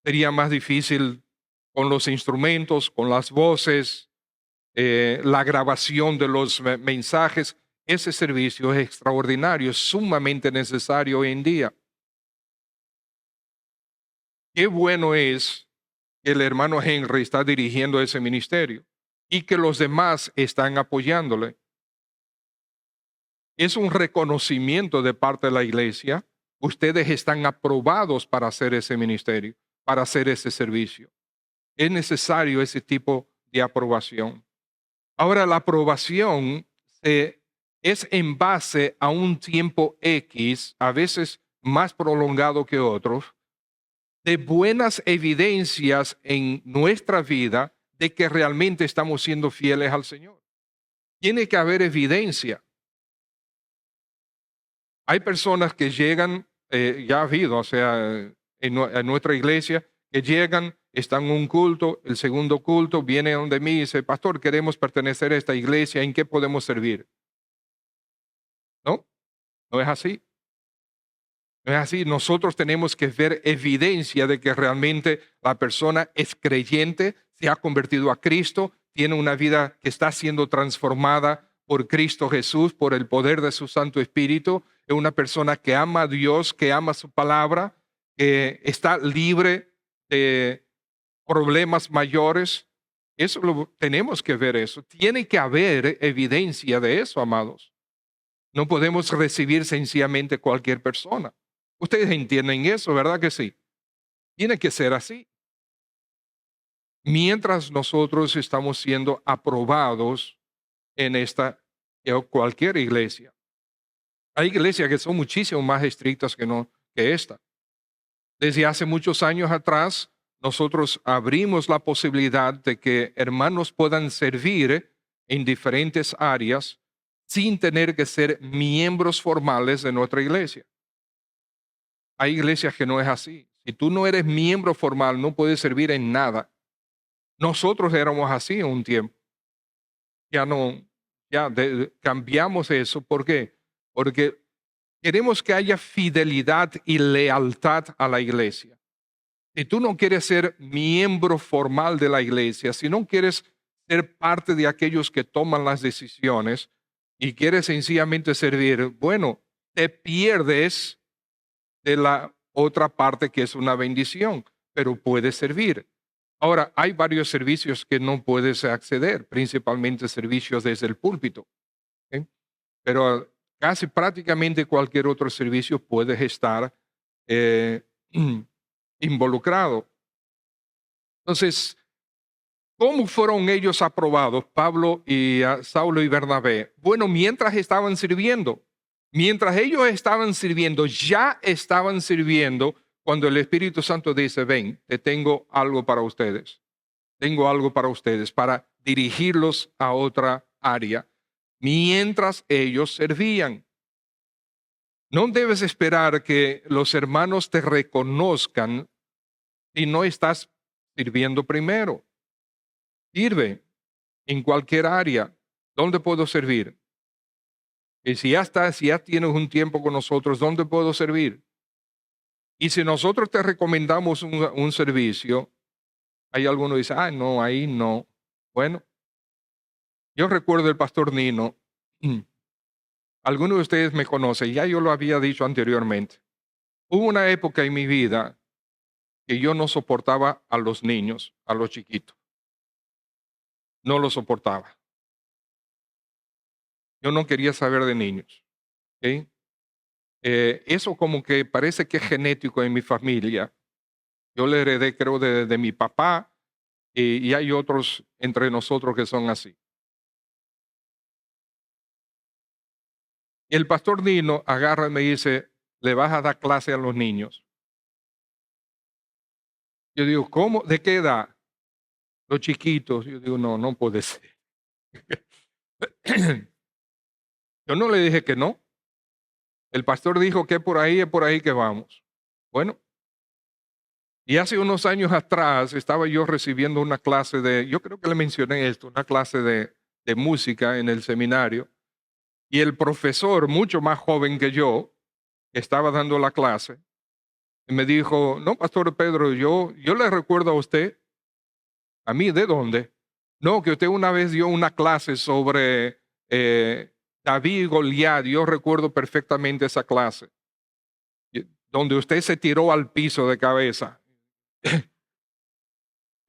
Speaker 1: Sería más difícil con los instrumentos, con las voces, la grabación de los mensajes. Ese servicio es extraordinario, es sumamente necesario hoy en día. Qué bueno es que el hermano Henry está dirigiendo ese ministerio y que los demás están apoyándole. Es un reconocimiento de parte de la iglesia. Ustedes están aprobados para hacer ese ministerio, para hacer ese servicio. Es necesario ese tipo de aprobación. Ahora, la aprobación es en base a un tiempo X, a veces más prolongado que otros, de buenas evidencias en nuestra vida de que realmente estamos siendo fieles al Señor. Tiene que haber evidencia. Hay personas que llegan, ya ha habido, o sea, en nuestra iglesia, que llegan, están en un culto, el segundo culto, viene donde mí y dice, pastor, queremos pertenecer a esta iglesia, ¿en qué podemos servir? No, no es así. No es así. Nosotros tenemos que ver evidencia de que realmente la persona es creyente, se ha convertido a Cristo, tiene una vida que está siendo transformada por Cristo Jesús, por el poder de su Santo Espíritu. Es una persona que ama a Dios, que ama su palabra, que está libre de problemas mayores. Eso lo tenemos que ver eso. Tiene que haber evidencia de eso, amados. No podemos recibir sencillamente cualquier persona. Ustedes entienden eso, ¿verdad que sí? Tiene que ser así. Mientras nosotros estamos siendo aprobados en esta o cualquier iglesia. Hay iglesias que son muchísimo más estrictas que esta. Desde hace muchos años atrás, nosotros abrimos la posibilidad de que hermanos puedan servir en diferentes áreas sin tener que ser miembros formales de nuestra iglesia. Hay iglesias que no es así. Si tú no eres miembro formal, no puedes servir en nada. Nosotros éramos así en un tiempo. Ya no, cambiamos eso. ¿Por qué? Porque queremos que haya fidelidad y lealtad a la iglesia. Si tú no quieres ser miembro formal de la iglesia, si no quieres ser parte de aquellos que toman las decisiones y quieres sencillamente servir, bueno, te pierdes de la otra parte que es una bendición, pero puedes servir. Ahora, hay varios servicios que no puedes acceder, principalmente servicios desde el púlpito, ¿ok? Pero casi prácticamente cualquier otro servicio puedes estar eh, involucrado. Entonces, ¿cómo fueron ellos aprobados, Pablo y Saulo y Bernabé? Bueno, mientras estaban sirviendo. Mientras ellos estaban sirviendo, ya estaban sirviendo cuando el Espíritu Santo dice, ven, te tengo algo para ustedes. Tengo algo para ustedes, para dirigirlos a otra área. Mientras ellos servían. No debes esperar que los hermanos te reconozcan si no estás sirviendo primero. Sirve en cualquier área. ¿Dónde puedo servir? Y si ya tienes un tiempo con nosotros, ¿dónde puedo servir? Y si nosotros te recomendamos un servicio, hay alguno que dice, ah, no, ahí no. Bueno, yo recuerdo el pastor Nino, algunos de ustedes me conocen, ya yo lo había dicho anteriormente. Hubo una época en mi vida que yo no soportaba a los niños, a los chiquitos. No los soportaba. Yo no quería saber de niños. ¿Ok? Eso como que parece que es genético en mi familia. Yo le heredé, creo, de mi papá y hay otros entre nosotros que son así. Y el pastor Nino agarra y me dice, le vas a dar clase a los niños. Yo digo, ¿cómo? ¿De qué edad? Los chiquitos. Yo digo, no, no puede ser. Yo no le dije que no. El pastor dijo que es por ahí que vamos. Bueno, y hace unos años atrás estaba yo recibiendo una clase yo creo que le mencioné esto, una clase de música en el seminario. Y el profesor, mucho más joven que yo, que estaba dando la clase, me dijo, no, Pastor Pedro, yo le recuerdo a usted. ¿A mí de dónde? No, que usted una vez dio una clase sobre David y Goliat. Yo recuerdo perfectamente esa clase, donde usted se tiró al piso de cabeza.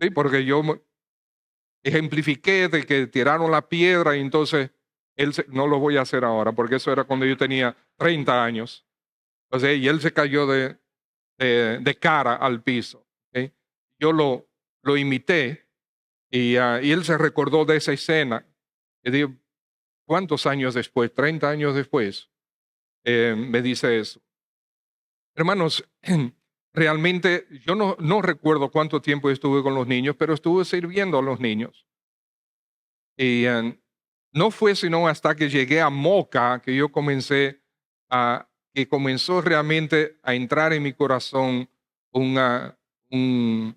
Speaker 1: Sí, porque yo ejemplifiqué de que tiraron la piedra y entonces no lo voy a hacer ahora, porque eso era cuando yo tenía 30 años. O sea, y él se cayó de cara al piso. ¿Ok? Yo lo imité. Y él se recordó de esa escena. Y digo, ¿cuántos años después? 30 años después, me dice eso. Hermanos, realmente yo no recuerdo cuánto tiempo estuve con los niños, pero estuve sirviendo a los niños. Y no fue sino hasta que llegué a Moca que yo que comenzó realmente a entrar en mi corazón un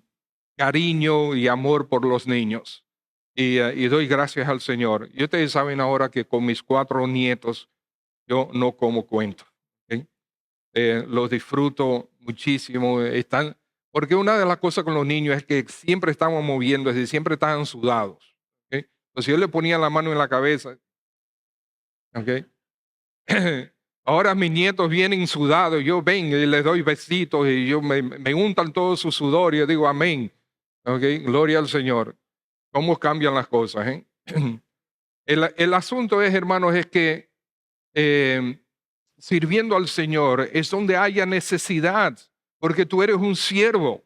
Speaker 1: cariño y amor por los niños. Y doy gracias al Señor. Y ustedes saben ahora que con mis 4 nietos yo no como cuento. ¿Ok? Los disfruto muchísimo. Porque una de las cosas con los niños es que siempre estamos moviendo, es decir, siempre están sudados. ¿Ok? Entonces yo le ponía la mano en la cabeza. ¿Ok? Ahora mis nietos vienen sudados, yo vengo y les doy besitos y me untan todo su sudor y yo digo amén. ¿Ok? Gloria al Señor. ¿Cómo cambian las cosas? El asunto es, hermanos, es que sirviendo al Señor es donde haya necesidad, porque tú eres un siervo.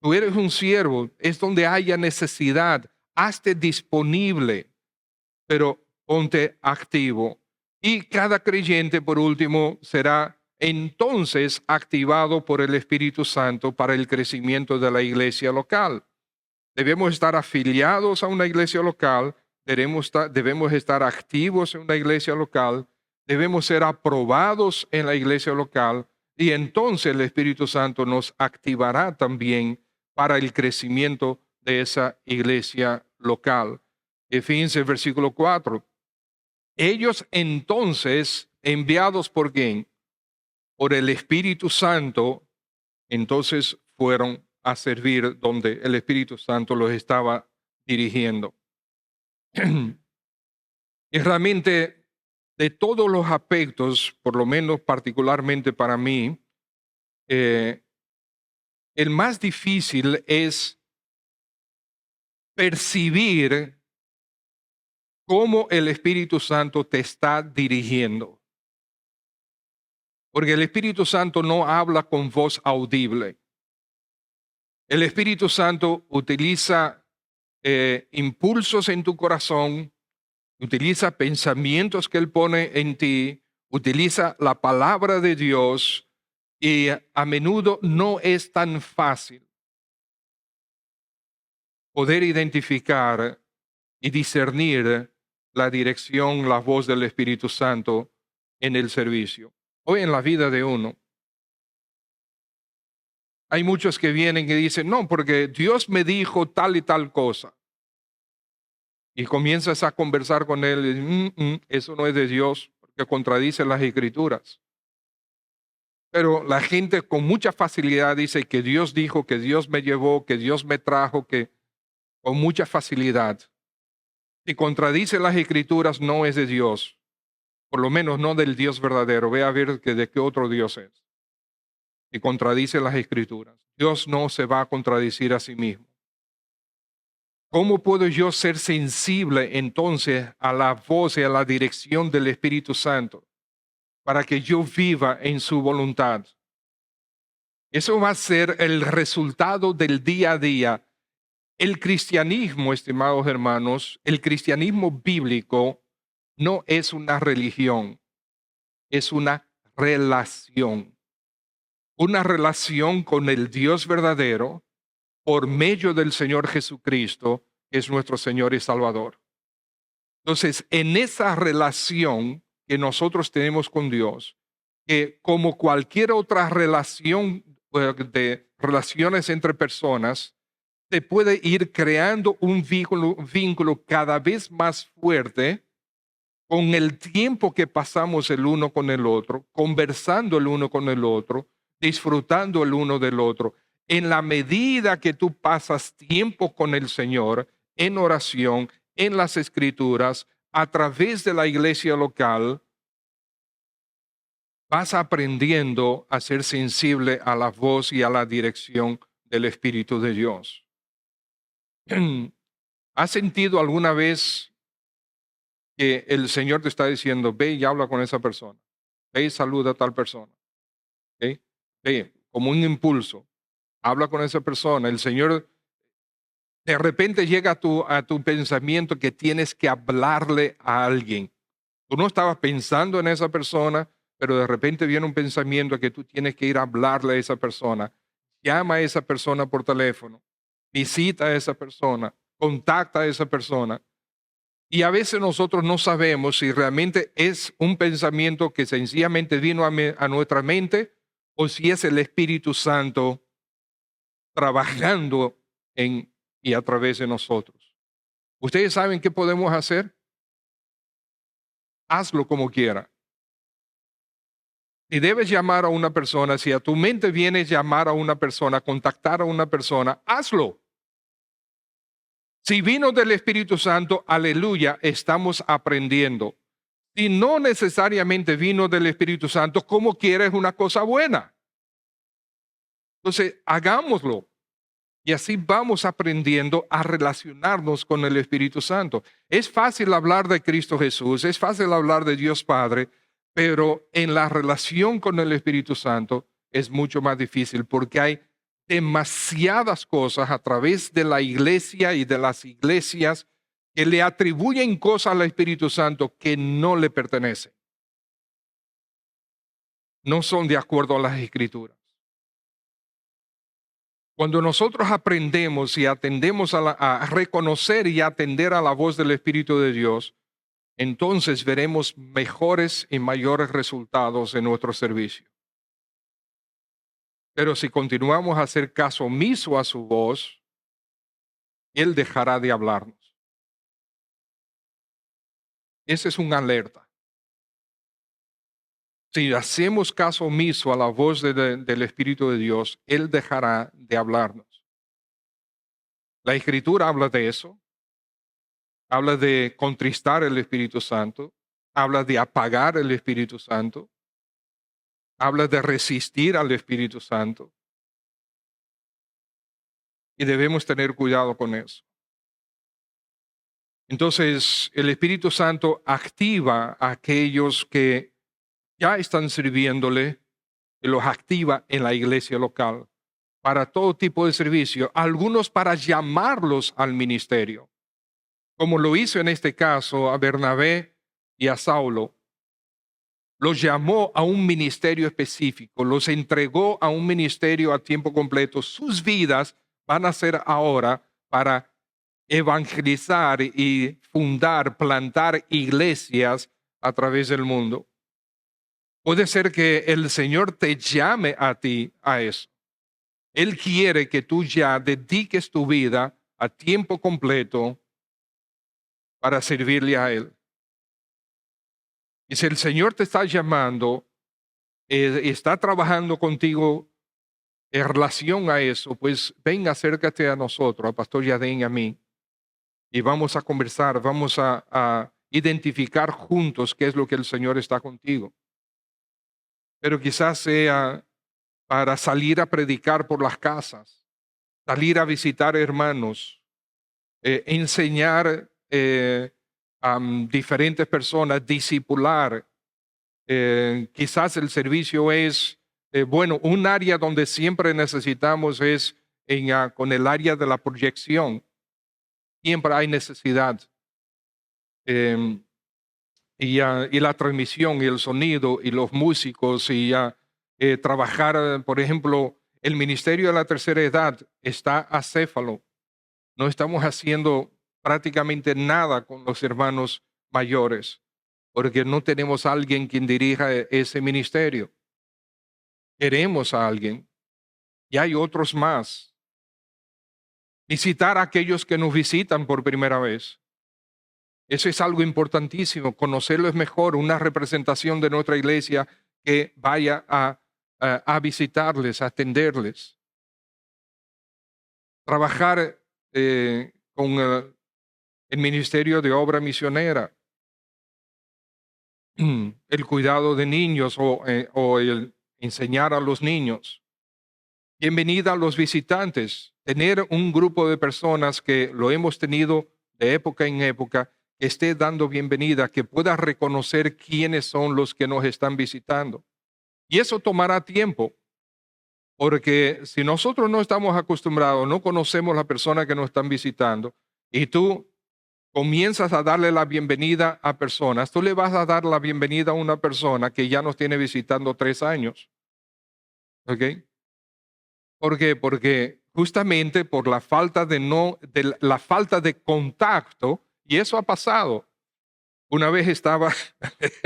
Speaker 1: Tú eres un siervo, es donde haya necesidad. Hazte disponible, pero ponte activo. Y cada creyente, por último, será entonces activado por el Espíritu Santo para el crecimiento de la iglesia local. Debemos estar afiliados a una iglesia local, debemos estar activos en una iglesia local, debemos ser aprobados en la iglesia local y entonces el Espíritu Santo nos activará también para el crecimiento de esa iglesia local. Fíjense el versículo 4. Ellos entonces, enviados por quién? Por el Espíritu Santo, entonces fueron a servir donde el Espíritu Santo los estaba dirigiendo. Y realmente de todos los aspectos, por lo menos particularmente para mí, el más difícil es percibir cómo el Espíritu Santo te está dirigiendo. Porque el Espíritu Santo no habla con voz audible. El Espíritu Santo utiliza impulsos en tu corazón, utiliza pensamientos que Él pone en ti, utiliza la palabra de Dios y a menudo no es tan fácil poder identificar y discernir la dirección, la voz del Espíritu Santo en el servicio. Hoy en la vida de uno, hay muchos que vienen y dicen, no, porque Dios me dijo tal y tal cosa. Y comienzas a conversar con él y eso no es de Dios, porque contradice las escrituras. Pero la gente con mucha facilidad dice que Dios dijo, que Dios me llevó, que Dios me trajo, que con mucha facilidad. Si contradice las escrituras, no es de Dios. Por lo menos no del Dios verdadero. Ve a ver de qué otro Dios es. Y contradice las escrituras. Dios no se va a contradecir a sí mismo. ¿Cómo puedo yo ser sensible entonces a la voz y a la dirección del Espíritu Santo para que yo viva en su voluntad? Eso va a ser el resultado del día a día. El cristianismo, estimados hermanos, el cristianismo bíblico no es una religión, es una relación. Una relación con el Dios verdadero por medio del Señor Jesucristo, que es nuestro Señor y Salvador. Entonces, en esa relación que nosotros tenemos con Dios, que como cualquier otra relación de relaciones entre personas, se puede ir creando un vínculo cada vez más fuerte con el tiempo que pasamos el uno con el otro, conversando el uno con el otro, disfrutando el uno del otro. En la medida que tú pasas tiempo con el Señor, en oración, en las escrituras, a través de la iglesia local, vas aprendiendo a ser sensible a la voz y a la dirección del Espíritu de Dios. ¿Has sentido alguna vez que el Señor te está diciendo, ve y habla con esa persona, ve y saluda a tal persona, ¿ok? Ve, como un impulso, habla con esa persona? El Señor de repente llega a tu pensamiento que tienes que hablarle a alguien. Tú no estabas pensando en esa persona, pero de repente viene un pensamiento que tú tienes que ir a hablarle a esa persona. Llama a esa persona por teléfono, visita a esa persona, contacta a esa persona. Y a veces nosotros no sabemos si realmente es un pensamiento que sencillamente vino a nuestra mente o si es el Espíritu Santo trabajando en y a través de nosotros. ¿Ustedes saben qué podemos hacer? Hazlo como quiera. Si debes llamar a una persona, si a tu mente viene llamar a una persona, contactar a una persona, hazlo. Si vino del Espíritu Santo, aleluya, estamos aprendiendo. Si no necesariamente vino del Espíritu Santo, como quiera es una cosa buena. Entonces, hagámoslo. Y así vamos aprendiendo a relacionarnos con el Espíritu Santo. Es fácil hablar de Cristo Jesús, es fácil hablar de Dios Padre, pero en la relación con el Espíritu Santo es mucho más difícil porque hay demasiadas cosas a través de la iglesia y de las iglesias que le atribuyen cosas al Espíritu Santo que no le pertenecen. No son de acuerdo a las Escrituras. Cuando nosotros aprendemos y atendemos a reconocer y atender a la voz del Espíritu de Dios, entonces veremos mejores y mayores resultados en nuestro servicio. Pero si continuamos a hacer caso omiso a su voz, Él dejará de hablarnos. Ese es un alerta. Si hacemos caso omiso a la voz del Espíritu de Dios, Él dejará de hablarnos. La Escritura habla de eso. Habla de contristar el Espíritu Santo, habla de apagar el Espíritu Santo, habla de resistir al Espíritu Santo. Y debemos tener cuidado con eso. Entonces, el Espíritu Santo activa a aquellos que ya están sirviéndole, y los activa en la iglesia local para todo tipo de servicio, algunos para llamarlos al ministerio, como lo hizo en este caso a Bernabé y a Saulo. Los llamó a un ministerio específico, los entregó a un ministerio a tiempo completo. Sus vidas van a ser ahora para evangelizar y fundar, plantar iglesias a través del mundo. Puede ser que el Señor te llame a ti a eso. Él quiere que tú ya dediques tu vida a tiempo completo para servirle a Él. Y si el Señor te está llamando, está trabajando contigo en relación a eso, pues ven, acércate a nosotros, a Pastor Yadén y a mí, y vamos a conversar, vamos a identificar juntos qué es lo que el Señor está contigo. Pero quizás sea para salir a predicar por las casas, salir a visitar hermanos, enseñar a diferentes personas, discipular. Quizás el servicio es, bueno, un área donde siempre necesitamos es con el área de la proyección. Siempre hay necesidad. y la transmisión y el sonido y los músicos trabajar, por ejemplo, el ministerio de la tercera edad está acéfalo. No estamos haciendo prácticamente nada con los hermanos mayores porque no tenemos a alguien quien dirija ese ministerio. Queremos a alguien y hay otros más. Visitar a aquellos que nos visitan por primera vez. Eso es algo importantísimo. Conocerlo es mejor. Una representación de nuestra iglesia que vaya a visitarles, a atenderles. Trabajar con el ministerio de obra misionera. El cuidado de niños o el enseñar a los niños. Bienvenida a los visitantes. Tener un grupo de personas que lo hemos tenido de época en época, que esté dando bienvenida, que pueda reconocer quiénes son los que nos están visitando. Y eso tomará tiempo, porque si nosotros no estamos acostumbrados, no conocemos la persona que nos están visitando, y tú comienzas a darle la bienvenida a personas, tú le vas a dar la bienvenida a una persona que ya nos tiene visitando 3 años. ¿Ok? ¿Por qué? Porque justamente por la falta la falta de contacto, y eso ha pasado. Una vez estaba,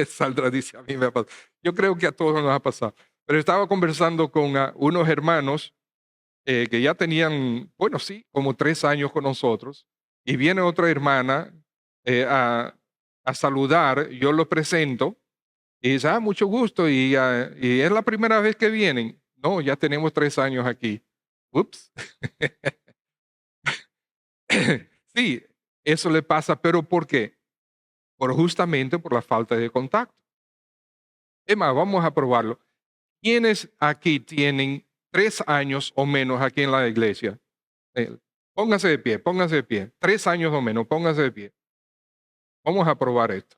Speaker 1: Sandra dice, a mí me ha pasado, yo creo que a todos nos ha pasado, pero estaba conversando con unos hermanos que ya tenían, bueno, sí, como 3 años con nosotros, y viene otra hermana a saludar, yo lo presento, y dice, mucho gusto, y es la primera vez que vienen. No, ya tenemos 3 años aquí. Ups. Sí, eso le pasa, pero ¿por qué? Justamente por la falta de contacto. Es más, vamos a probarlo. ¿Quiénes aquí tienen 3 años o menos aquí en la iglesia? Póngase de pie, póngase de pie. 3 años o menos, póngase de pie. Vamos a probar esto.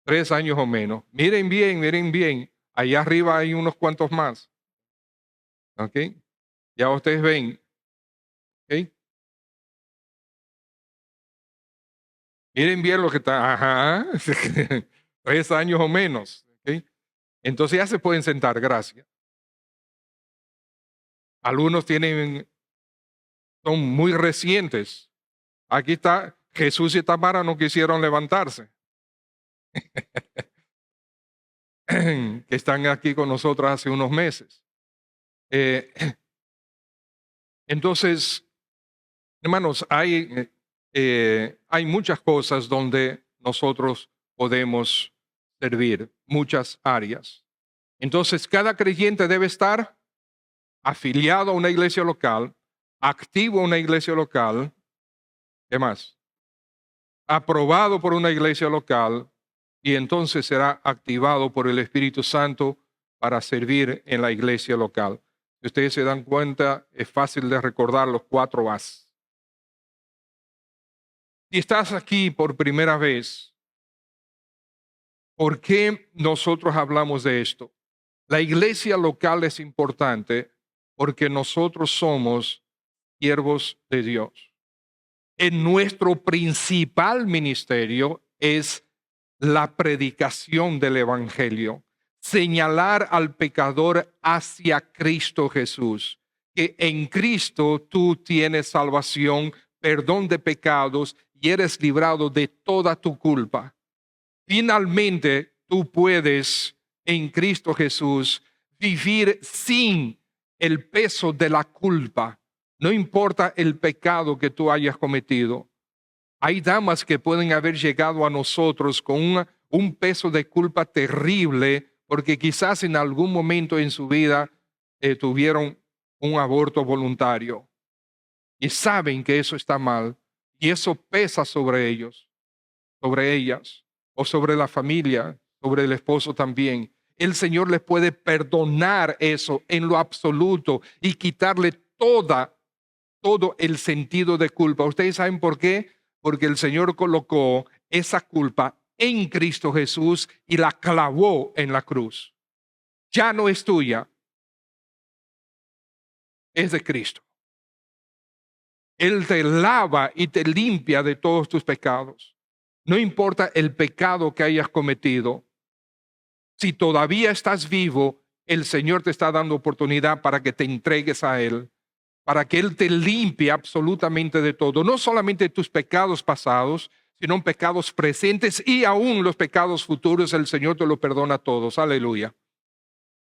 Speaker 1: 3 años o menos. Miren bien, miren bien. Allá arriba hay unos cuantos más. ¿Ok? Ya ustedes ven. ¿Ok? Miren bien lo que está. Ajá. 3 años o menos. ¿Ok? Entonces ya se pueden sentar, gracias. Algunos son muy recientes. Aquí está, Jesús y Tamara no quisieron levantarse. Que están aquí con nosotros hace unos meses. Eh, entonces, hermanos, hay muchas cosas donde nosotros podemos servir, muchas áreas. Entonces, cada creyente debe estar afiliado a una iglesia local, activo a una iglesia local, ¿qué más? Aprobado por una iglesia local y entonces será activado por el Espíritu Santo para servir en la iglesia local. Si ustedes se dan cuenta, es fácil de recordar los 4 A's. Si estás aquí por primera vez, ¿por qué nosotros hablamos de esto? La iglesia local es importante porque nosotros somos siervos de Dios. En nuestro principal ministerio es la predicación del Evangelio, señalar al pecador hacia Cristo Jesús, que en Cristo tú tienes salvación, perdón de pecados y eres librado de toda tu culpa. Finalmente, tú puedes en Cristo Jesús vivir sin el peso de la culpa. No importa el pecado que tú hayas cometido. Hay damas que pueden haber llegado a nosotros con un peso de culpa terrible porque quizás en algún momento en su vida tuvieron un aborto voluntario y saben que eso está mal y eso pesa sobre ellos, sobre ellas o sobre la familia, sobre el esposo también. El Señor les puede perdonar eso en lo absoluto y quitarle todo el sentido de culpa. ¿Ustedes saben por qué? Porque el Señor colocó esa culpa en Cristo Jesús y la clavó en la cruz. Ya no es tuya, es de Cristo. Él te lava y te limpia de todos tus pecados. No importa el pecado que hayas cometido, si todavía estás vivo, el Señor te está dando oportunidad para que te entregues a Él, para que Él te limpie absolutamente de todo, no solamente tus pecados pasados, sino pecados presentes y aún los pecados futuros. El Señor te lo perdona a todos. Aleluya.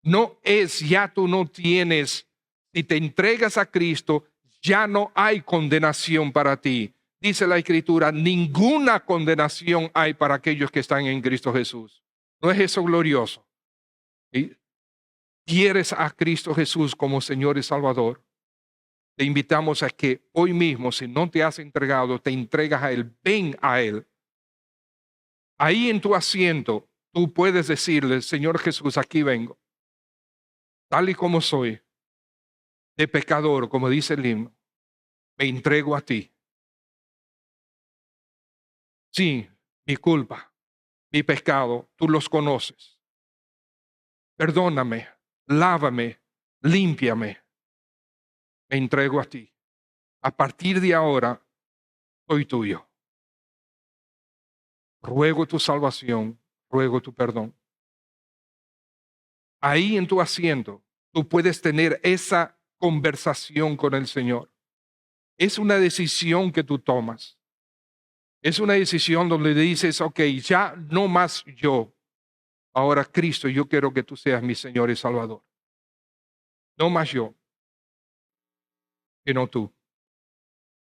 Speaker 1: No es, ya tú no tienes, si te entregas a Cristo, ya no hay condenación para ti. Dice la Escritura, ninguna condenación hay para aquellos que están en Cristo Jesús. ¿No es eso glorioso? ¿Y quieres a Cristo Jesús como Señor y Salvador? Te invitamos a que hoy mismo, si no te has entregado, te entregas a Él. Ven a Él. Ahí en tu asiento, tú puedes decirle, Señor Jesús, aquí vengo, tal y como soy, de pecador, como dice el himno, me entrego a ti. Sí, mi culpa, mi pecado, tú los conoces. Perdóname, lávame, límpiame, me entrego a ti. A partir de ahora, soy tuyo. Ruego tu salvación, ruego tu perdón. Ahí en tu asiento, tú puedes tener esa conversación con el Señor. Es una decisión que tú tomas. Es una decisión donde dices, ok, ya no más yo. Ahora, Cristo, yo quiero que tú seas mi Señor y Salvador. No más yo, sino tú.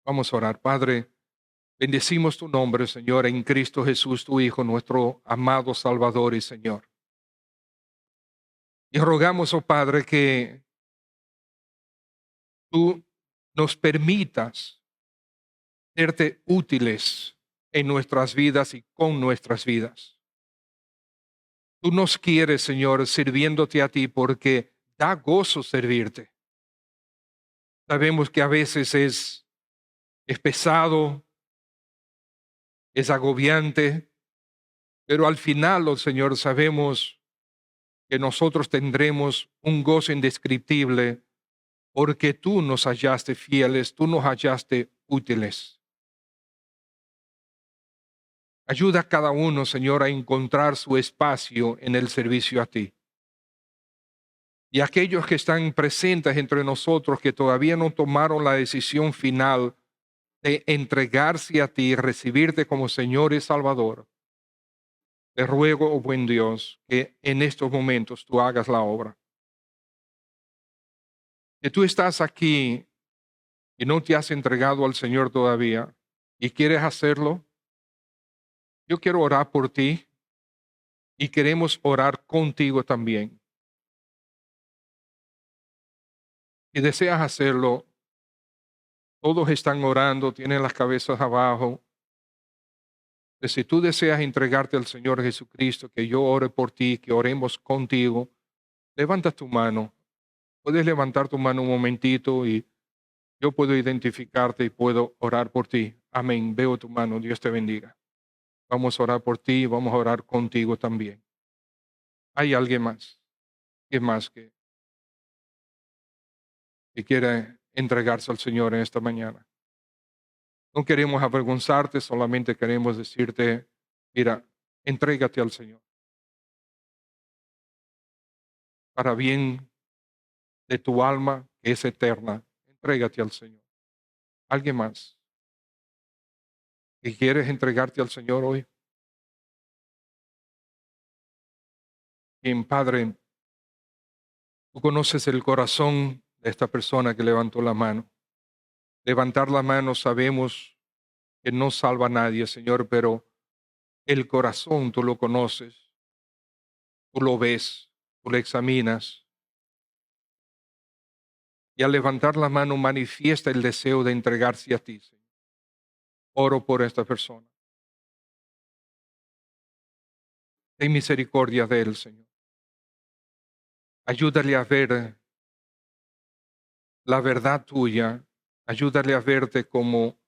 Speaker 1: Vamos a orar. Padre, bendecimos tu nombre, Señor, en Cristo Jesús, tu Hijo, nuestro amado Salvador y Señor. Y rogamos, oh Padre, que tú nos permitas serte útiles en nuestras vidas y con nuestras vidas. Tú nos quieres, Señor, sirviéndote a ti porque da gozo servirte. Sabemos que a veces es pesado, es agobiante, pero al final, oh Señor, sabemos que nosotros tendremos un gozo indescriptible porque tú nos hallaste fieles, tú nos hallaste útiles. Ayuda a cada uno, Señor, a encontrar su espacio en el servicio a ti. Y aquellos que están presentes entre nosotros que todavía no tomaron la decisión final de entregarse a ti y recibirte como Señor y Salvador, te ruego, oh buen Dios, que en estos momentos tú hagas la obra. Que tú estás aquí y no te has entregado al Señor todavía y quieres hacerlo, yo quiero orar por ti y queremos orar contigo también. Si deseas hacerlo, todos están orando, tienen las cabezas abajo. Si tú deseas entregarte al Señor Jesucristo, que yo ore por ti, que oremos contigo, levanta tu mano. Puedes levantar tu mano un momentito y yo puedo identificarte y puedo orar por ti. Amén. Veo tu mano. Dios te bendiga. Vamos a orar por ti y vamos a orar contigo también. ¿Hay alguien más? ¿Quién más que quiera entregarse al Señor en esta mañana? No queremos avergonzarte, solamente queremos decirte, mira, entrégate al Señor para bien de tu alma que es eterna. Entrégate al Señor. ¿Alguien más que quieres entregarte al Señor hoy? Bien, Padre, tú conoces el corazón de esta persona que levantó la mano. Levantar la mano sabemos que no salva a nadie, Señor, pero el corazón tú lo conoces, tú lo ves, tú lo examinas. Y al levantar la mano manifiesta el deseo de entregarse a ti, Señor. Oro por esta persona. Ten misericordia de él, Señor. Ayúdale a ver la verdad tuya. Ayúdale a verte como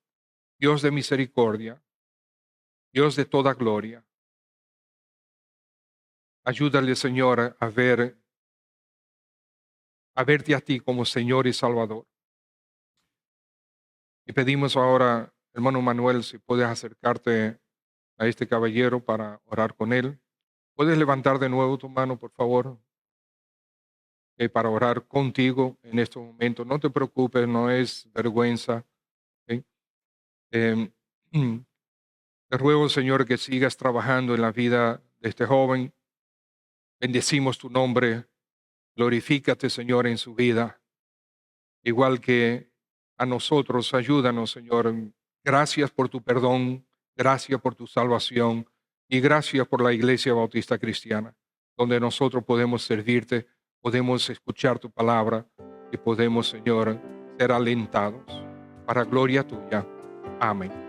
Speaker 1: Dios de misericordia, Dios de toda gloria. Ayúdale, Señor, a verte a ti como Señor y Salvador. Y pedimos ahora, hermano Manuel, si puedes acercarte a este caballero para orar con él. ¿Puedes levantar de nuevo tu mano, por favor, para orar contigo en estos momentos? No te preocupes, no es vergüenza. ¿Ok? Em, Te ruego, Señor, que sigas trabajando en la vida de este joven. Bendecimos tu nombre. Glorifícate, Señor, en su vida. Igual que a nosotros, ayúdanos, Señor. Gracias por tu perdón. Gracias por tu salvación. Y gracias por la Iglesia Bautista Cristiana, donde nosotros podemos servirte, podemos escuchar tu palabra y podemos, Señor, ser alentados para gloria tuya. Amén.